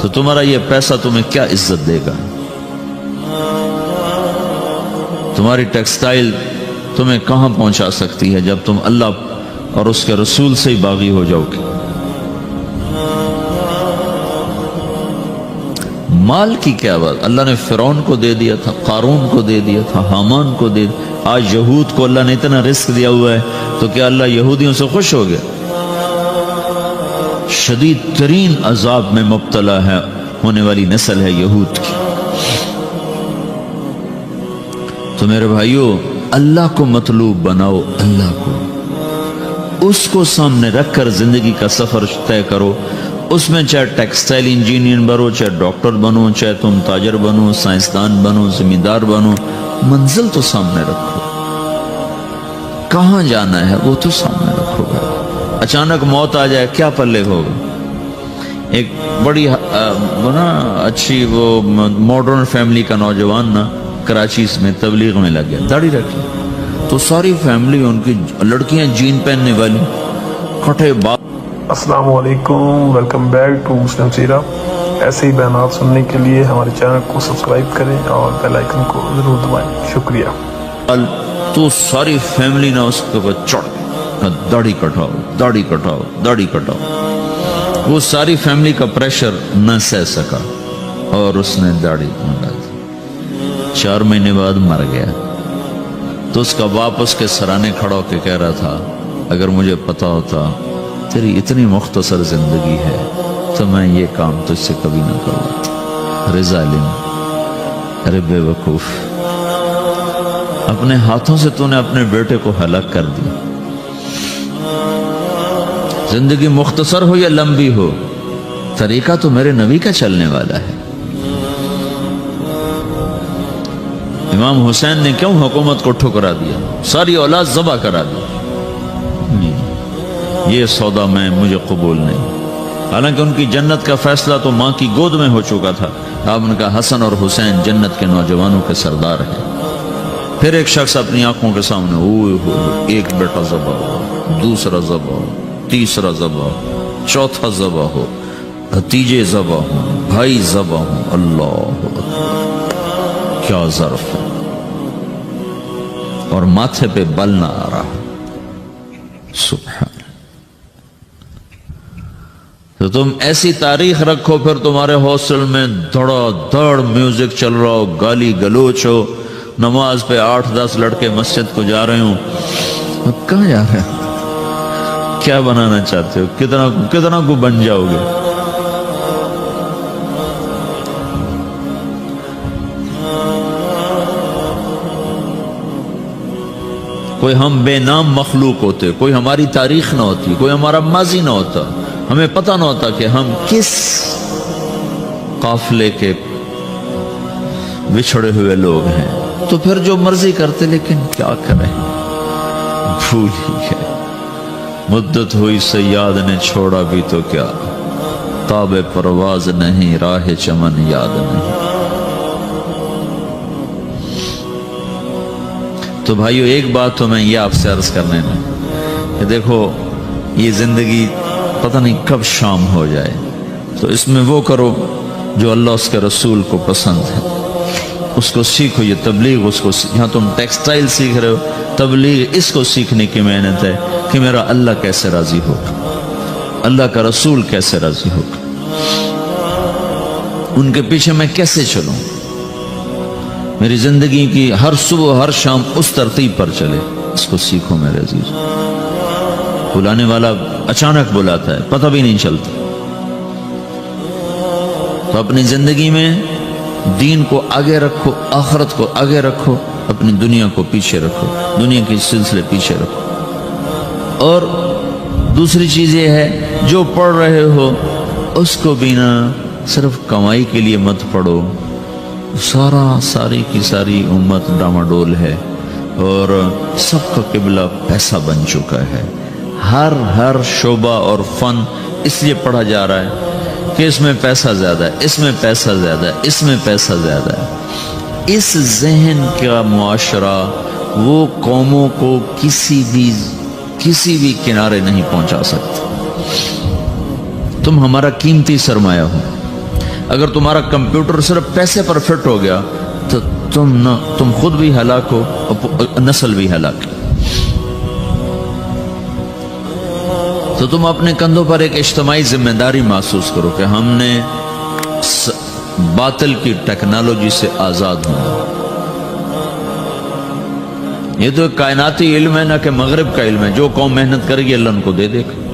تو تمہارا یہ پیسہ تمہیں کیا عزت دے گا؟ تمہاری ٹیکسٹائل تمہیں کہاں پہنچا سکتی ہے جب تم اللہ اور اس کے رسول سے ہی باغی ہو جاؤ گے؟ مال کی کیا بات، اللہ نے فرعون کو دے دیا تھا، قارون کو دے دیا تھا، حامان کو دے دیا۔ آج یہود کو اللہ نے اتنا رزق دیا ہوا ہے تو کیا اللہ یہودیوں سے خوش ہو گیا؟ شدید ترین عذاب میں مبتلا ہے ہونے والی نسل ہے یہود کی۔ تو میرے بھائیو، اللہ کو مطلوب بناؤ، اللہ کو، اس کو سامنے رکھ کر زندگی کا سفر طے کرو۔ اس میں چاہے ٹیکسٹائل انجینئر بنو، چاہے ڈاکٹر بنو، چاہے تم تاجر بنو، سائنسدان بنو، زمیندار بنو، منزل تو سامنے رکھو، کہاں جانا ہے وہ تو سامنے رکھو گے۔ اچانک موت آ جائے کیا پلے ہوگا؟ ایک بڑی اچھی وہ ماڈرن فیملی کا نوجوان نا کراچی میں تبلیغ میں لگ گیا، داڑھی رکھی تو ساری فیملی ان کی لڑکیاں جین پہننے والی کھٹے بال۔ السلام علیکم، ویلکم بیک ٹو مسلم سیرہ۔ ایسے ہی بیانات سننے کے لیے ہمارے چینل کو سبسکرائب کریں اور بیل آئیکن کو ضرور دبائیں۔ شکریہ۔ تو ساری فیملی نے اس کے اوپر چڑھ داڑھی کٹاؤ، داڑھی کٹاؤ، داڑھی کٹاؤ۔ وہ ساری فیملی کا پریشر نہ سہ سکا اور اس نے داڑھی منڈا دی۔ 4 مہینے بعد مر گیا۔ تو اس کا باپ اس کے سرانے کھڑا ہو کے کہہ رہا تھا، اگر مجھے پتا ہوتا تیری اتنی مختصر زندگی ہے تو میں یہ کام تجھ سے کبھی نہ کرواتا۔ ارے ظالم، ارے بے وقوف، اپنے ہاتھوں سے تو نے اپنے بیٹے کو ہلاک کر دیا۔ زندگی مختصر ہو یا لمبی ہو، طریقہ تو میرے نبی کا چلنے والا ہے۔ امام حسین نے کیوں حکومت کو ٹھکرا دیا، ساری اولاد ذبح کرا دی؟ یہ سودا میں مجھے قبول نہیں۔ حالانکہ ان کی جنت کا فیصلہ تو ماں کی گود میں ہو چکا تھا۔ آپ نے کہا حسن اور حسین جنت کے نوجوانوں کے سردار ہیں۔ پھر ایک شخص اپنی آنکھوں کے سامنے، اوہ ایک بیٹا ذبح ہو، دوسرا ذبح ہو، تیسرا ذبح ہو، چوتھا ذبح ہو، بھتیجے ذبح ہوں، بھائی ذبح ہوں۔ اللہ اکبر، کیا ظرف ہے، اور ماتھے پہ بل نہ آ رہا۔ سبحان۔ تو تم ایسی تاریخ رکھو، پھر تمہارے ہاسٹل میں دھڑا دھڑ میوزک چل رہا ہو، گالی گلوچ ہو، نماز پہ 8-10 لڑکے مسجد کو جا رہے ہوں، کہاں جا رہے ہیں؟ کیا بنانا چاہتے ہو؟ کتنا کو بن جاؤ گے؟ کوئی ہم بے نام مخلوق ہوتے، کوئی ہماری تاریخ نہ ہوتی، کوئی ہمارا ماضی نہ ہوتا، ہمیں پتہ نہ ہوتا کہ ہم کس قافلے کے بچھڑے ہوئے لوگ ہیں، تو پھر جو مرضی کرتے، لیکن کیا کریں، بھول ہی گئے۔ مدت ہوئی صیاد نے چھوڑا بھی تو کیا، تاب پرواز نہیں، راہ چمن یاد نہیں۔ تو بھائیو، ایک بات تو میں یہ آپ سے عرض کرنے میں کہ دیکھو، یہ زندگی پتہ نہیں کب شام ہو جائے، تو اس میں وہ کرو جو اللہ اس کے رسول کو پسند ہے، اس کو سیکھو۔ یہ تبلیغ، اس کو یہاں تم ٹیکسٹائل سیکھ رہے ہو، تبلیغ اس کو سیکھنے کی محنت ہے کہ میرا اللہ کیسے راضی ہوگا، اللہ کا رسول کیسے راضی ہوگا، ان کے پیچھے میں کیسے چلوں، میری زندگی کی ہر صبح ہر شام اس ترتیب پر چلے، اس کو سیکھو میرے عزیز۔ بلانے والا اچانک بلاتا ہے، پتہ بھی نہیں چلتا۔ تو اپنی زندگی میں دین کو آگے رکھو، آخرت کو آگے رکھو، اپنی دنیا کو پیچھے رکھو، دنیا کے سلسلے پیچھے رکھو۔ اور دوسری چیز یہ ہے، جو پڑھ رہے ہو اس کو بھی نہ صرف کمائی کے لیے مت پڑھو۔ ساری کی ساری امت ڈاماڈول ہے اور سب کا قبلہ پیسہ بن چکا ہے۔ ہر شعبہ اور فن اس لیے پڑھا جا رہا ہے کہ اس میں پیسہ زیادہ ہے، اس میں پیسہ زیادہ ہے، اس میں پیسہ زیادہ ہے۔ اس ذہن کا معاشرہ وہ قوموں کو کسی بھی کنارے نہیں پہنچا سکتا۔ تم ہمارا قیمتی سرمایہ ہو، اگر تمہارا کمپیوٹر صرف پیسے پر فٹ ہو گیا تو تم خود بھی ہلاک ہو اور نسل بھی ہلاک. تو تم اپنے کندھوں پر ایک اجتماعی ذمہ داری محسوس کرو کہ ہم نے باطل کی ٹیکنالوجی سے آزاد ہونا. یہ تو ایک کائناتی علم ہے، نہ کہ مغرب کا علم ہے. جو قوم محنت کرے گی اللہ ان کو دے دے گا.